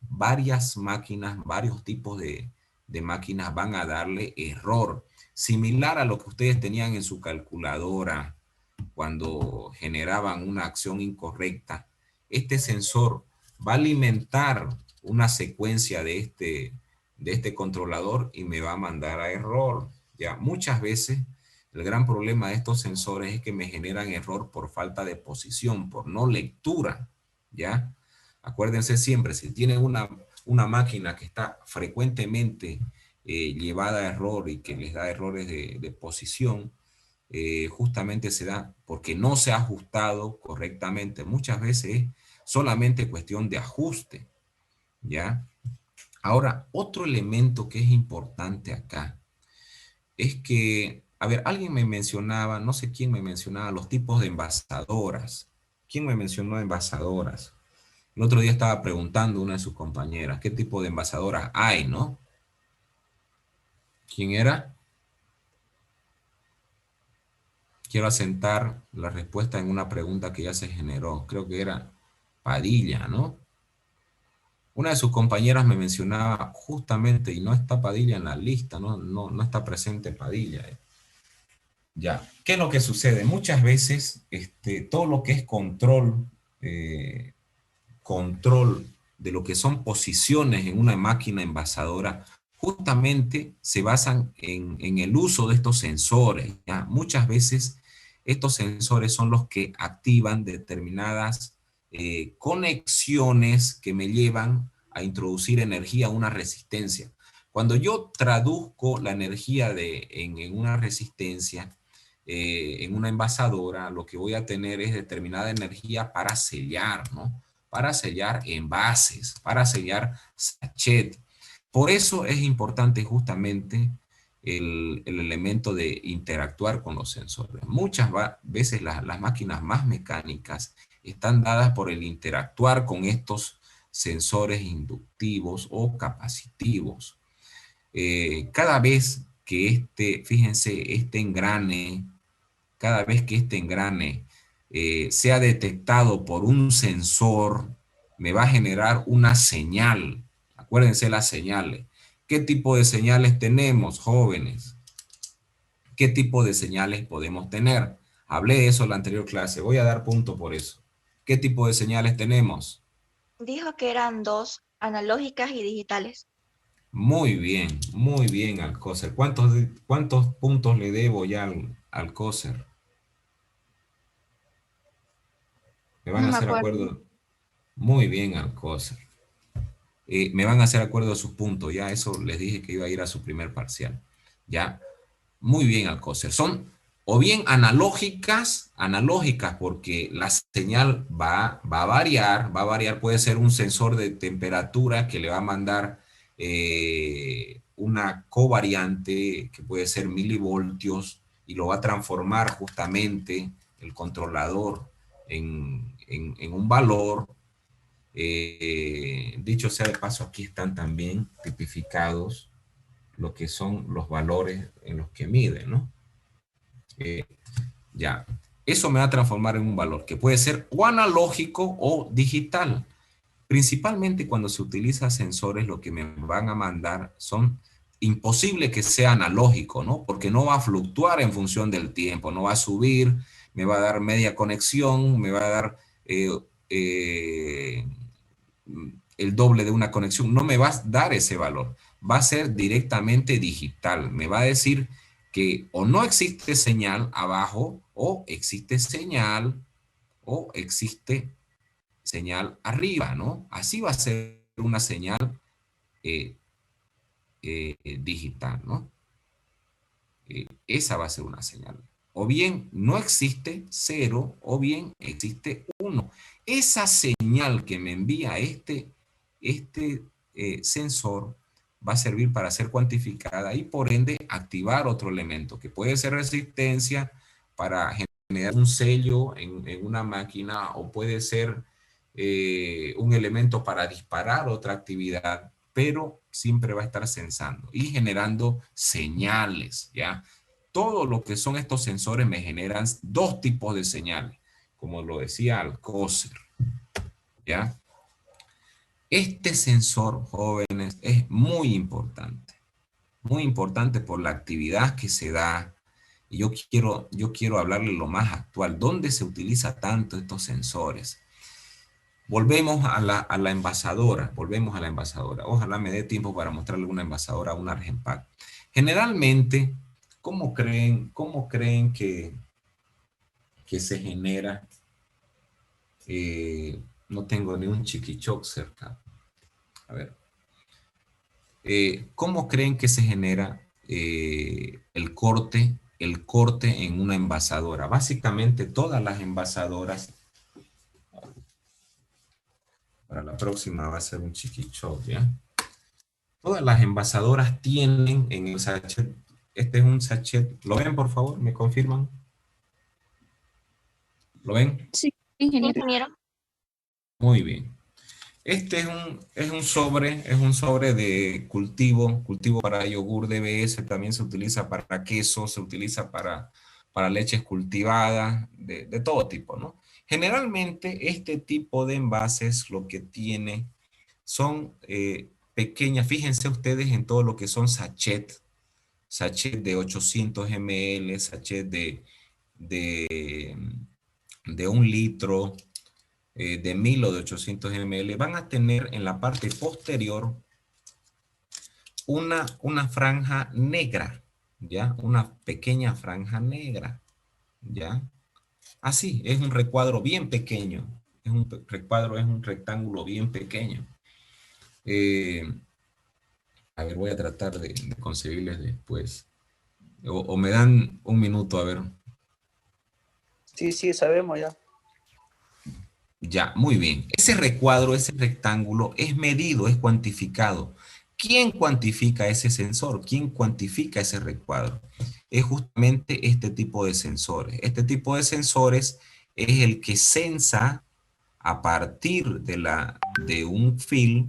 Speaker 1: varias máquinas, varios tipos de máquinas van a darle error, similar a lo que ustedes tenían en su calculadora cuando generaban una acción incorrecta. Este sensor va a alimentar una secuencia de este controlador y me va a mandar a error. Ya, muchas veces el gran problema de estos sensores es que me generan error por falta de posición, por no lectura, ¿ya? Acuérdense siempre, si tienen una máquina que está frecuentemente llevada a error y que les da errores de posición, justamente se da porque no se ha ajustado correctamente. Muchas veces es solamente cuestión de ajuste, ¿ya? Ahora, otro elemento que es importante acá es que, a ver, alguien me mencionaba, no sé quién me mencionaba, los tipos de envasadoras. ¿Quién me mencionó envasadoras? El otro día estaba preguntando a una de sus compañeras, ¿qué tipo de envasadoras hay, no? ¿Quién era? Quiero asentar la respuesta en una pregunta que ya se generó. Creo que era Padilla, ¿no? Una de sus compañeras me mencionaba justamente, y no está Padilla en la lista, no está presente Padilla. Ya, ¿qué es lo que sucede? Muchas veces todo lo que es eh, control de lo que son posiciones en una máquina envasadora, justamente se basan en el uso de estos sensores, ¿ya? Muchas veces estos sensores son los que activan determinadas conexiones que me llevan a introducir energía a una resistencia. Cuando yo traduzco la energía en una resistencia, en una envasadora, lo que voy a tener es determinada energía para sellar, ¿no? Para sellar envases, para sellar sachet. Por eso es importante justamente el elemento de interactuar con los sensores. Muchas veces las máquinas más mecánicas están dadas por el interactuar con estos sensores inductivos o capacitivos. Cada vez que fíjense, cada vez que este engrane sea detectado por un sensor, me va a generar una señal. Acuérdense las señales. ¿Qué tipo de señales tenemos, jóvenes? ¿Qué tipo de señales podemos tener? Hablé de eso en la anterior clase. Voy a dar punto por eso. ¿Qué tipo de señales tenemos?
Speaker 2: Dijo que eran dos, analógicas y digitales.
Speaker 1: Muy bien, Alcocer. ¿Cuántos puntos le debo ya al Alcocer? Me van
Speaker 2: No
Speaker 1: a
Speaker 2: me
Speaker 1: hacer
Speaker 2: acuerdo.
Speaker 1: acuerdo. Muy bien, Alcocer. Me van a hacer acuerdo a sus puntos, ya eso les dije que iba a ir a su primer parcial. Ya, muy bien, Alcocer. Son o bien analógicas porque la señal va a variar, puede ser un sensor de temperatura que le va a mandar una covariante que puede ser milivoltios y lo va a transformar justamente el controlador en un valor. Dicho sea de paso, aquí están también tipificados lo que son los valores en los que mide, ¿no? Eh, ya, eso me va a transformar en un valor que puede ser o analógico o digital. Principalmente cuando se utiliza sensores, lo que me van a mandar son imposible que sea analógico, ¿no? Porque no va a fluctuar en función del tiempo, no va a subir, me va a dar media conexión, me va a dar eh, el doble de una conexión, no me va a dar ese valor, va a ser directamente digital, me va a decir que o no existe señal abajo, o existe señal arriba, ¿no? Así va a ser una señal eh, digital, ¿no? Esa va a ser una señal. O bien no existe 0, o bien existe 1. Esa señal que me envía este sensor va a servir para ser cuantificada y por ende activar otro elemento, que puede ser resistencia para generar un sello en una máquina, o puede ser un elemento para disparar otra actividad, pero siempre va a estar sensando y generando señales, ¿ya? Todo lo que son estos sensores me generan dos tipos de señales, como lo decía Alcocer, ¿ya? Este sensor, jóvenes, es muy importante por la actividad que se da. Y yo quiero hablarle lo más actual, ¿dónde se utiliza tanto estos sensores? Volvemos a la envasadora. Ojalá me dé tiempo para mostrarle una envasadora, una Argenpack. Generalmente, ¿cómo creen que se genera? No tengo ni un chiquichoc cerca. A ver. ¿Cómo creen que se genera el corte en una envasadora? Básicamente todas las envasadoras, para la próxima va a ser un chiquichoc, ¿ya? Todas las envasadoras tienen en el sachet, este es un sachet, ¿lo ven por favor? ¿Me confirman? ¿Lo ven?
Speaker 4: Sí,
Speaker 2: Sí,
Speaker 4: ingeniero.
Speaker 2: ingeniero.
Speaker 1: Muy bien. Este es un sobre de cultivo para yogur DBS, también se utiliza para queso, se utiliza para leches cultivadas, de todo tipo, ¿no? Generalmente este tipo de envases lo que tiene son pequeñas, fíjense ustedes en todo lo que son sachet de 800 ml, sachet de, de 1 litro, de 1000 o de 800 ml, van a tener en la parte posterior una franja negra, ¿ya? Una pequeña franja negra, ¿ya? Así, es un recuadro bien pequeño, recuadro, es un rectángulo bien pequeño. A ver, voy a tratar de conseguirles después. O me dan un minuto, a ver.
Speaker 4: Sí, sí, sabemos ya.
Speaker 1: Ya, muy bien. Ese recuadro, ese rectángulo es medido, es cuantificado. ¿Quién cuantifica ese sensor? ¿Quién cuantifica ese recuadro? Es justamente este tipo de sensores. Este tipo de sensores es el que sensa a partir de un film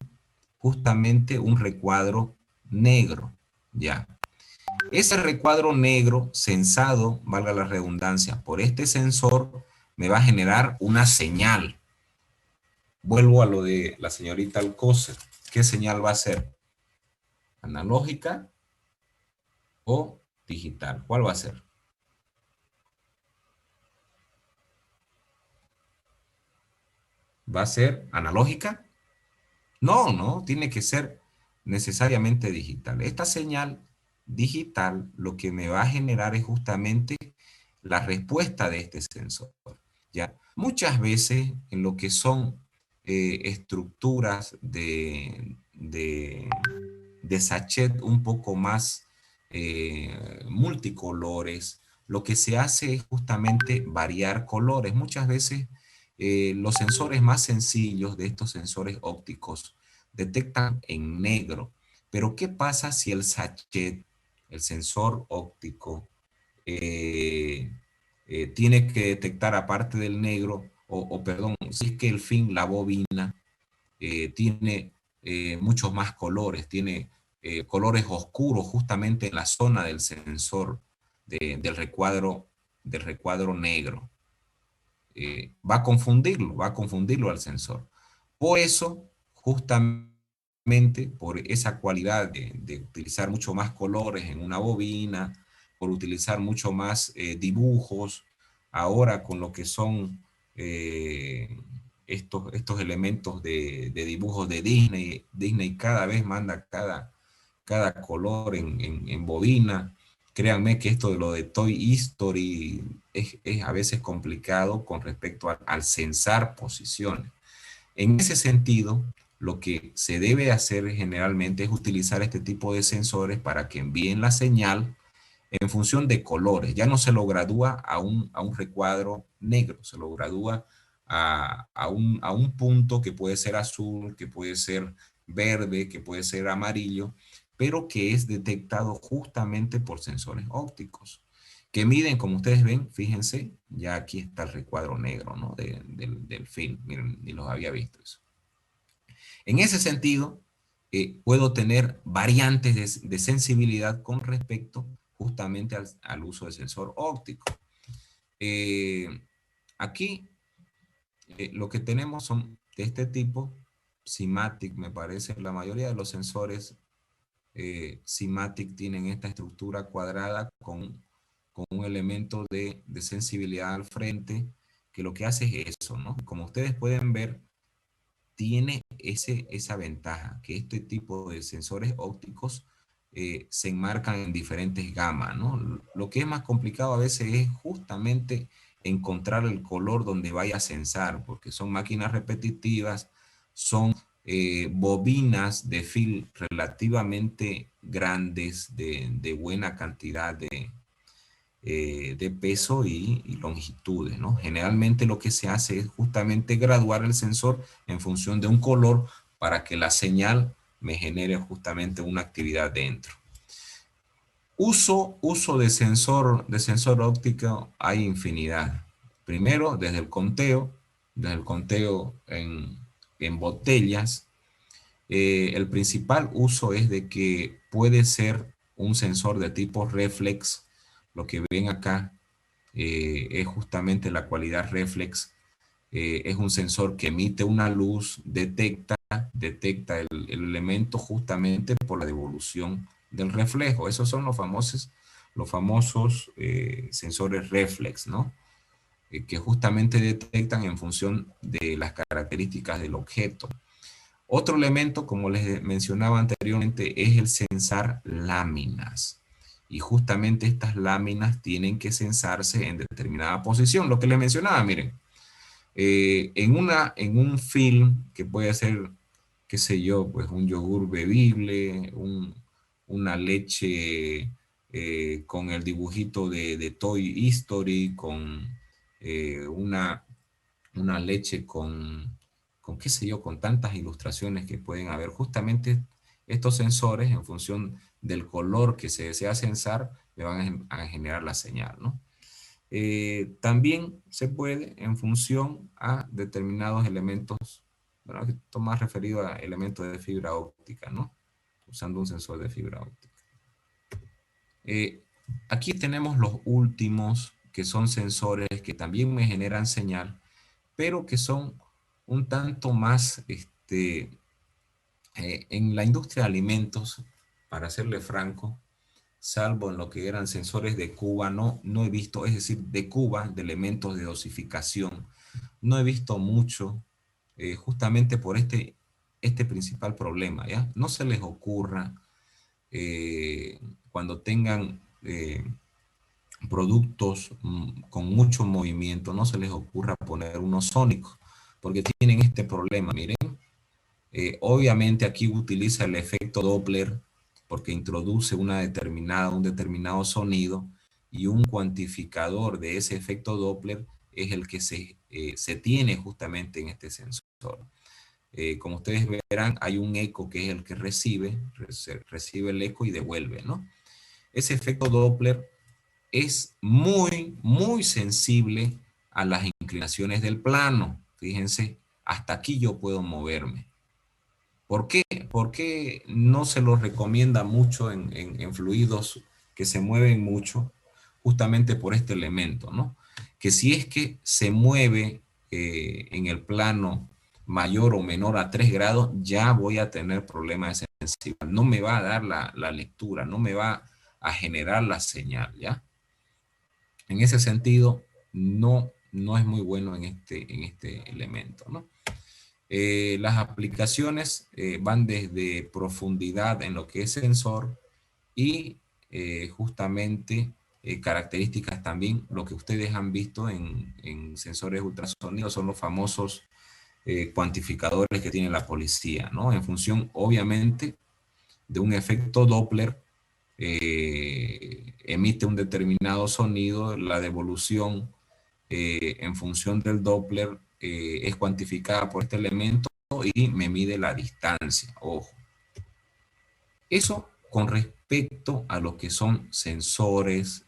Speaker 1: justamente un recuadro negro. Ya. Ese recuadro negro sensado, valga la redundancia, por este sensor me va a generar una señal. Vuelvo a lo de la señorita Alcocer. ¿Qué señal va a ser? ¿Analógica o digital? ¿Cuál va a ser? ¿Va a ser analógica? No, no, tiene que ser necesariamente digital. Esta señal digital lo que me va a generar es justamente la respuesta de este sensor. ¿Ya? Muchas veces en lo que son estructuras de sachet un poco más multicolores, lo que se hace es justamente variar colores. Muchas veces los sensores más sencillos de estos sensores ópticos detectan en negro. Pero ¿qué pasa si el sachet, el sensor óptico, tiene que detectar aparte del negro, perdón, si es que el fin, la bobina, tiene muchos más colores, tiene colores oscuros justamente en la zona del sensor del recuadro negro. Va a confundirlo al sensor. Por eso, justamente por esa cualidad de utilizar mucho más colores en una bobina, por utilizar mucho más dibujos, ahora con lo que son estos elementos de dibujos de Disney, Disney cada vez manda cada color en bobina. Créanme que esto de lo de Toy Story es a veces complicado con respecto al censar posiciones. En ese sentido, lo que se debe hacer generalmente es utilizar este tipo de sensores para que envíen la señal en función de colores. Ya no se lo gradúa a un recuadro negro, se lo gradúa a un punto que puede ser azul, que puede ser verde, que puede ser amarillo, pero que es detectado justamente por sensores ópticos, que miden, como ustedes ven, fíjense, ya aquí está el recuadro negro, ¿no? Del film, miren, ni los había visto eso. En ese sentido, puedo tener variantes de sensibilidad con respecto justamente al uso del sensor óptico. Aquí lo que tenemos son de este tipo, Simatic, me parece, la mayoría de los sensores Simatic tienen esta estructura cuadrada con un elemento de sensibilidad al frente, que lo que hace es eso, ¿no? Como ustedes pueden ver, tiene esa ventaja, que este tipo de sensores ópticos se enmarcan en diferentes gamas, ¿no? Lo que es más complicado a veces es justamente encontrar el color donde vaya a sensar, porque son máquinas repetitivas, son bobinas de film relativamente grandes, de buena cantidad de peso y longitudes, ¿no? Generalmente lo que se hace es justamente graduar el sensor en función de un color para que la señal me genere justamente una actividad dentro. Uso de sensor óptico hay infinidad. Primero, desde el conteo
Speaker 6: en botellas, el principal uso es de que puede ser un sensor de tipo reflex. Lo que ven acá es justamente la cualidad reflex. Es un sensor que emite una luz, detecta el elemento justamente por la devolución del reflejo. Esos son los famosos sensores reflex, ¿no? Que justamente detectan en función de las características del objeto. Otro elemento, como les mencionaba anteriormente, es el sensar láminas. Y justamente estas láminas tienen que sensarse en determinada posición. Lo que les mencionaba, miren, en un film que puede ser, qué sé yo, pues un yogur bebible, una leche con el dibujito de Toy Story, con una leche con, qué sé yo, con tantas ilustraciones que pueden haber. Justamente estos sensores, en función del color que se desea sensar, le van a generar la señal, ¿no? También se puede en función a determinados elementos, bueno, esto más referido a elementos de fibra óptica, ¿no? Usando un sensor de fibra óptica. Aquí tenemos los últimos, que son sensores que también me generan señal, pero que son un tanto más, en la industria de alimentos, para serle franco, salvo en lo que eran sensores de Cuba, no he visto, es decir, de Cuba, de elementos de dosificación, no he visto mucho, justamente por este principal problema, ¿ya? No se les ocurra, cuando tengan productos con mucho movimiento, no se les ocurra poner unos sónicos, porque tienen este problema, miren. Obviamente aquí utiliza el efecto Doppler porque introduce un determinado sonido, y un cuantificador de ese efecto Doppler es el que se tiene justamente en este sensor. Como ustedes verán, hay un eco que es el que recibe el eco y devuelve, ¿no? Ese efecto Doppler es muy, muy sensible a las inclinaciones del plano. Fíjense, hasta aquí yo puedo moverme. ¿Por qué? Porque no se los recomienda mucho en fluidos que se mueven mucho, justamente por este elemento, ¿no? Que si es que se mueve en el plano mayor o menor a 3 grados, ya voy a tener problemas de sensibilidad. No me va a dar la lectura, no me va a generar la señal, ¿ya? En ese sentido, no es muy bueno en este elemento, ¿no? Las aplicaciones van desde profundidad en lo que es sensor y justamente características también. Lo que ustedes han visto en sensores ultrasonidos son los famosos cuantificadores que tiene la policía, ¿no? En función, obviamente, de un efecto Doppler, emite un determinado sonido, la devolución en función del Doppler es cuantificada por este elemento y me mide la distancia, ojo. Eso con respecto a lo que son sensores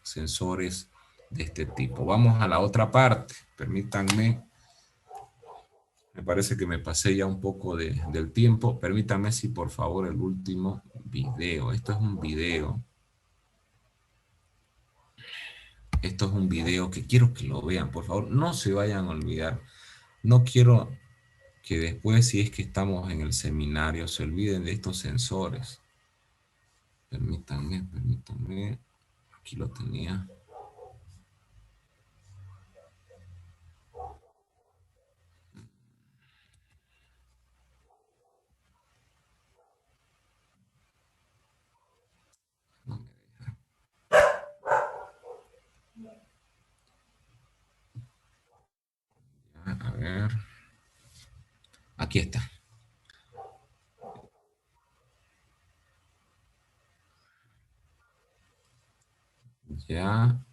Speaker 6: de este tipo. Vamos a la otra parte, permítanme. Me parece que me pasé ya un poco del tiempo. Permítanme, si por favor, el último video. Esto es un video. Esto es un video que quiero que lo vean, por favor. No se vayan a olvidar. No quiero que después, si es que estamos en el seminario, se olviden de estos sensores. Permítanme. Aquí lo tenía. No me deja. A ver. Aquí está. Ya.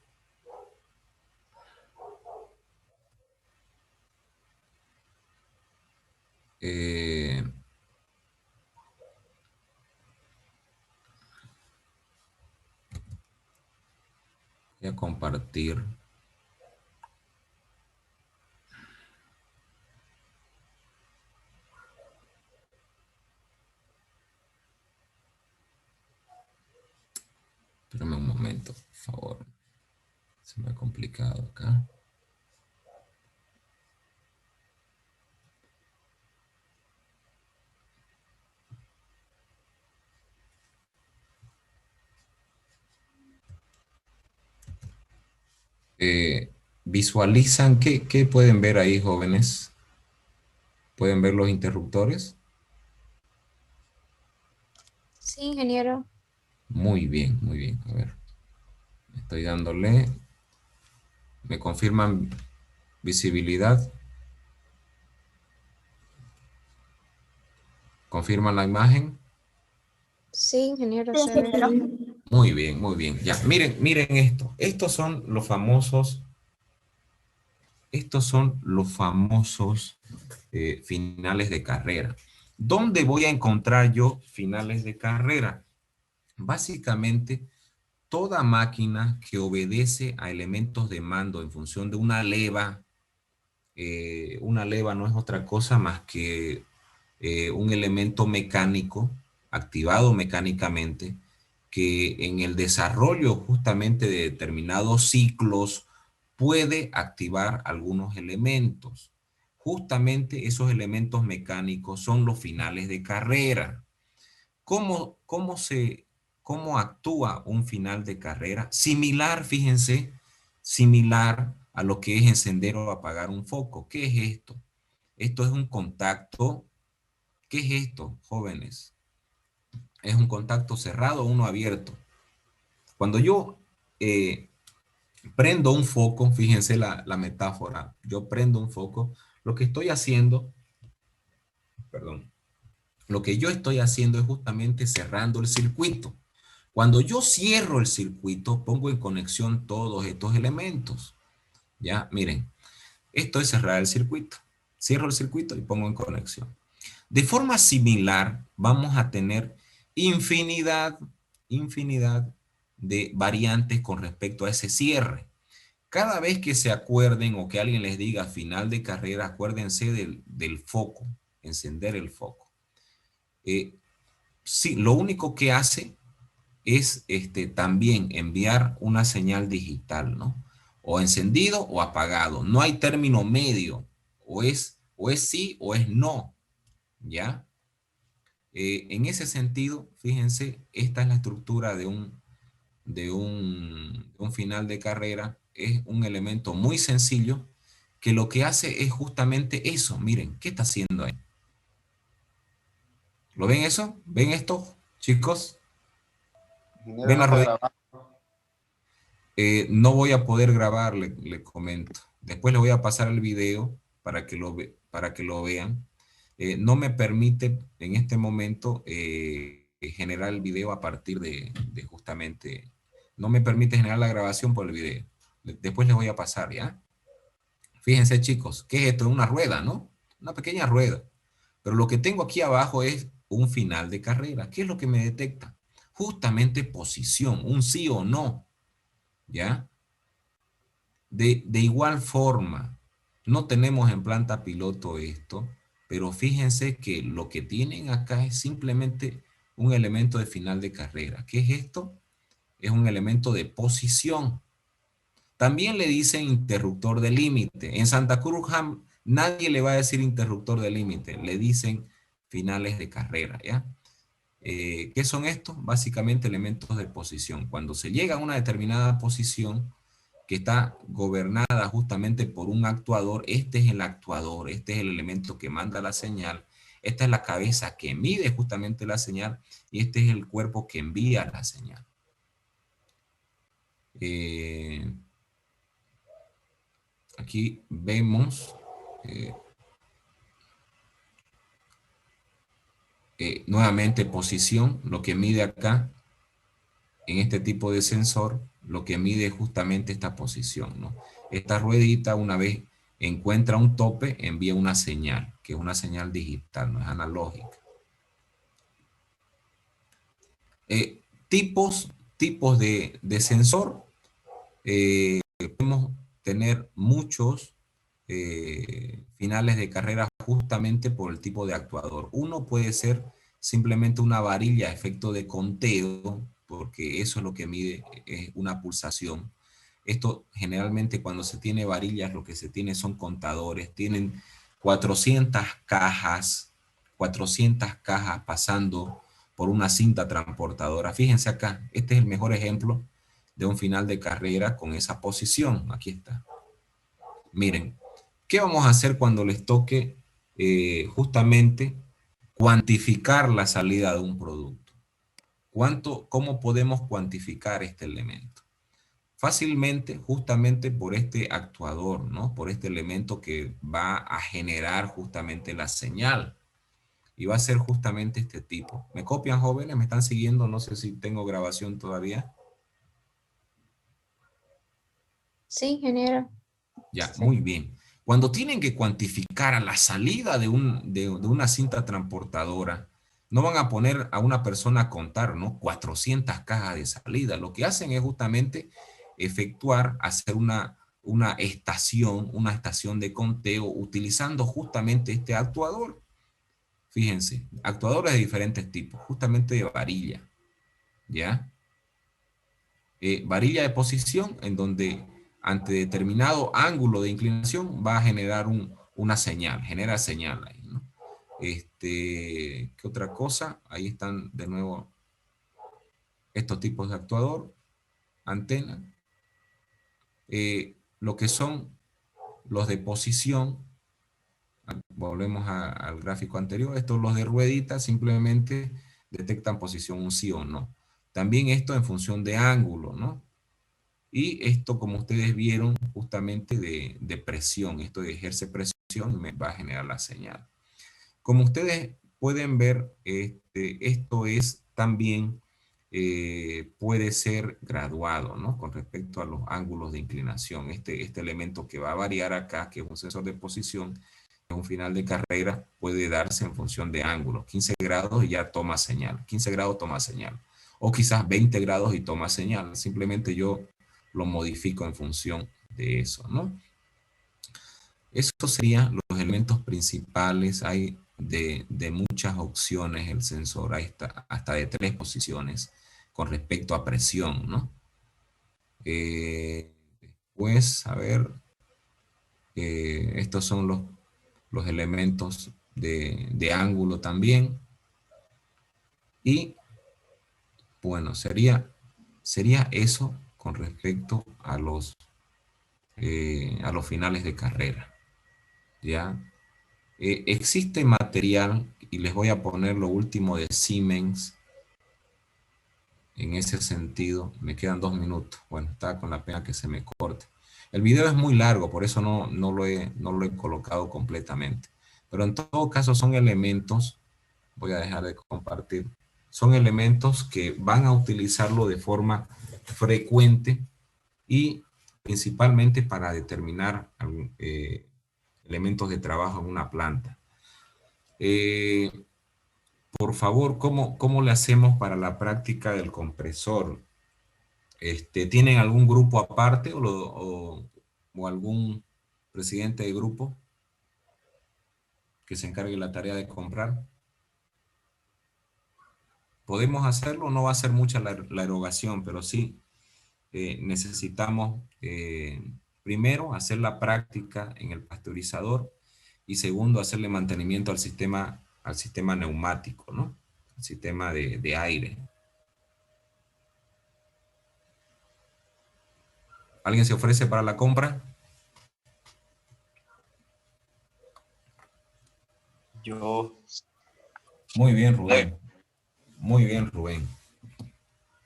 Speaker 6: Voy a compartir. Se me ha complicado acá. ¿Visualizan qué pueden ver ahí, jóvenes? ¿Pueden ver los interruptores?
Speaker 7: Sí, ingeniero.
Speaker 6: Muy bien, muy bien. A ver, estoy dándole. ¿Me confirman visibilidad? ¿Confirman la imagen?
Speaker 7: Sí, ingeniero,
Speaker 2: Sí,
Speaker 7: se ve.
Speaker 2: ingeniero.
Speaker 6: Muy bien, muy bien. Ya, miren esto. Estos son los famosos finales de carrera. ¿Dónde voy a encontrar yo finales de carrera? Básicamente, toda máquina que obedece a elementos de mando en función de una leva no es otra cosa más que un elemento mecánico, activado mecánicamente, que en el desarrollo justamente de determinados ciclos puede activar algunos elementos. Justamente esos elementos mecánicos son los finales de carrera. ¿Cómo actúa un final de carrera? Similar, fíjense, similar a lo que es encender o apagar un foco. ¿Qué es esto? Esto es un contacto. ¿Qué es esto, jóvenes? Es un contacto cerrado o uno abierto. Cuando yo prendo un foco, fíjense la metáfora, yo prendo un foco, lo que estoy haciendo, perdón, lo que yo estoy haciendo es justamente cerrando el circuito. Cuando yo cierro el circuito, pongo en conexión todos estos elementos. Ya, miren, esto es cerrar el circuito. Cierro el circuito y pongo en conexión. De forma similar, vamos a tener infinidad de variantes con respecto a ese cierre. Cada vez que se acuerden o que alguien les diga final de carrera, acuérdense del foco, encender el foco. Sí, lo único que hace es también enviar una señal digital, ¿no? O encendido o apagado. No hay término medio. O es sí o es no, ¿ya? En ese sentido, fíjense, esta es la estructura de un final de carrera. Es un elemento muy sencillo que lo que hace es justamente eso. Miren, ¿qué está haciendo ahí? ¿Lo ven eso? ¿Ven esto, chicos?
Speaker 4: Ingeniero,
Speaker 6: ¿Ven
Speaker 4: no
Speaker 6: la
Speaker 4: está
Speaker 6: ruedita?
Speaker 4: grabando.
Speaker 6: No voy a poder grabar, le comento. Después le voy a pasar el video para que lo vean. No me permite en este momento generar el video a partir de justamente, no me permite generar la grabación por el video. Después les voy a pasar, ¿ya? Fíjense, chicos, ¿qué es esto? Una rueda, ¿no? Una pequeña rueda. Pero lo que tengo aquí abajo es un final de carrera. ¿Qué es lo que me detecta? Justamente posición, un sí o no, ¿ya? De igual forma, no tenemos en planta piloto esto, pero fíjense que lo que tienen acá es simplemente un elemento de final de carrera. ¿Qué es esto? Es un elemento de posición. También le dicen interruptor de límite. En Santa Cruz nadie le va a decir interruptor de límite, le dicen finales de carrera, ¿ya? ¿Qué son estos? Básicamente elementos de posición. Cuando se llega a una determinada posición que está gobernada justamente por un actuador, este es el actuador, este es el elemento que manda la señal, esta es la cabeza que mide justamente la señal y este es el cuerpo que envía la señal. Aquí vemos nuevamente posición, lo que mide acá en este tipo de sensor, lo que mide justamente esta posición, ¿no? Esta ruedita, una vez encuentra un tope, envía una señal, que es una señal digital, no es analógica. Tipos de sensor. Podemos tener muchos finales de carrera justamente por el tipo de actuador. Uno puede ser simplemente una varilla a efecto de conteo, porque eso es lo que mide, es una pulsación. Esto generalmente cuando se tiene varillas lo que se tiene son contadores, tienen 400 cajas pasando por una cinta transportadora. Fíjense acá, este es el mejor ejemplo de un final de carrera con esa posición. Aquí está. Miren, ¿qué vamos a hacer cuando les toque justamente cuantificar la salida de un producto? ¿Cómo podemos cuantificar este elemento? Fácilmente, justamente por este actuador, ¿no? Por este elemento que va a generar justamente la señal. Y va a ser justamente este tipo. ¿Me copian, jóvenes? ¿Me están siguiendo? No sé si tengo grabación todavía.
Speaker 7: Sí, ingeniero.
Speaker 6: Ya,
Speaker 7: Sí.
Speaker 6: muy bien. Cuando tienen que cuantificar a la salida de una cinta transportadora, no van a poner a una persona a contar, ¿no? 400 cajas de salida. Lo que hacen es justamente hacer una estación de conteo utilizando justamente este actuador. Fíjense, actuadores de diferentes tipos, justamente de varilla, ¿ya? Varilla de posición en donde ante determinado ángulo de inclinación va a generar una señal, genera señal ahí, ¿no? ¿Qué otra cosa? Ahí están de nuevo estos tipos de actuador, antena. Lo que son los de posición, volvemos al gráfico anterior, estos los de ruedita simplemente detectan posición un sí o no. También esto en función de ángulo, ¿no? Y esto, como ustedes vieron, justamente de presión. Esto ejerce presión y me va a generar la señal. Como ustedes pueden ver, esto es también, puede ser graduado, ¿no? Con respecto a los ángulos de inclinación. Este elemento que va a variar acá, que es un sensor de posición, en un final de carrera, puede darse en función de ángulos. 15 grados y ya toma señal. 15 grados toma señal. O quizás 20 grados y toma señal. Simplemente yo lo modifico en función de eso, ¿no? Estos serían los elementos principales. Hay de muchas opciones el sensor, hay hasta de 3 posiciones con respecto a presión, ¿no? Después, a ver, estos son los elementos de ángulo también. Y bueno, sería eso con respecto a los finales de carrera. ¿Ya? Existe material, y les voy a poner lo último de Siemens en ese sentido. Me quedan 2 minutos. Bueno, está con la pena que se me corte. El video es muy largo, por eso no lo he colocado completamente. Pero en todo caso son elementos, voy a dejar de compartir, son elementos que van a utilizarlo de forma frecuente y principalmente para determinar elementos de trabajo en una planta. Por favor, ¿cómo le hacemos para la práctica del compresor? ¿Tienen algún grupo aparte o algún presidente de grupo que se encargue la tarea de comprar? Podemos hacerlo, no va a ser mucha la erogación, pero sí necesitamos primero hacer la práctica en el pasteurizador y segundo hacerle mantenimiento al sistema neumático, ¿no? El sistema de aire. ¿Alguien se ofrece para la compra?
Speaker 4: Yo.
Speaker 6: Muy bien, Rubén. Muy bien, Rubén.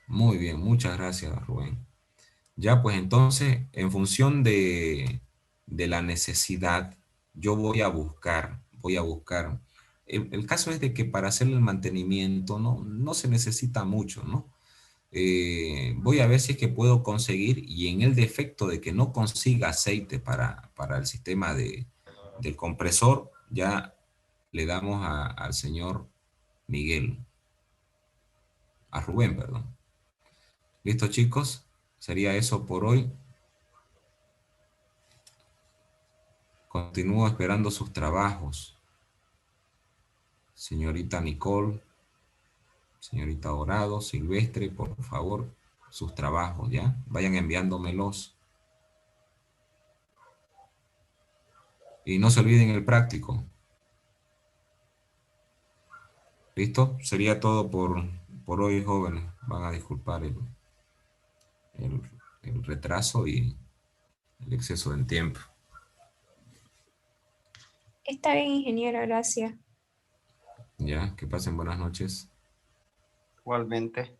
Speaker 6: Muy bien, muchas gracias, Rubén. Ya, pues entonces, en función de la necesidad, yo voy a buscar. El caso es de que para hacer el mantenimiento no se necesita mucho, ¿no? Voy a ver si es que puedo conseguir, y en el defecto de que no consiga aceite para el sistema del compresor, ya le damos al señor Miguel, a Rubén, perdón. ¿Listo, chicos? Sería eso por hoy. Continúo esperando sus trabajos. Señorita Nicole, señorita Dorado, Silvestre, por favor, sus trabajos, ¿ya? Vayan enviándomelos. Y no se olviden el práctico. ¿Listo? Sería todo por hoy, jóvenes. Van a disculpar el retraso y el exceso del tiempo.
Speaker 7: Está bien, ingeniero, gracias.
Speaker 6: Ya, que pasen buenas noches.
Speaker 4: Igualmente.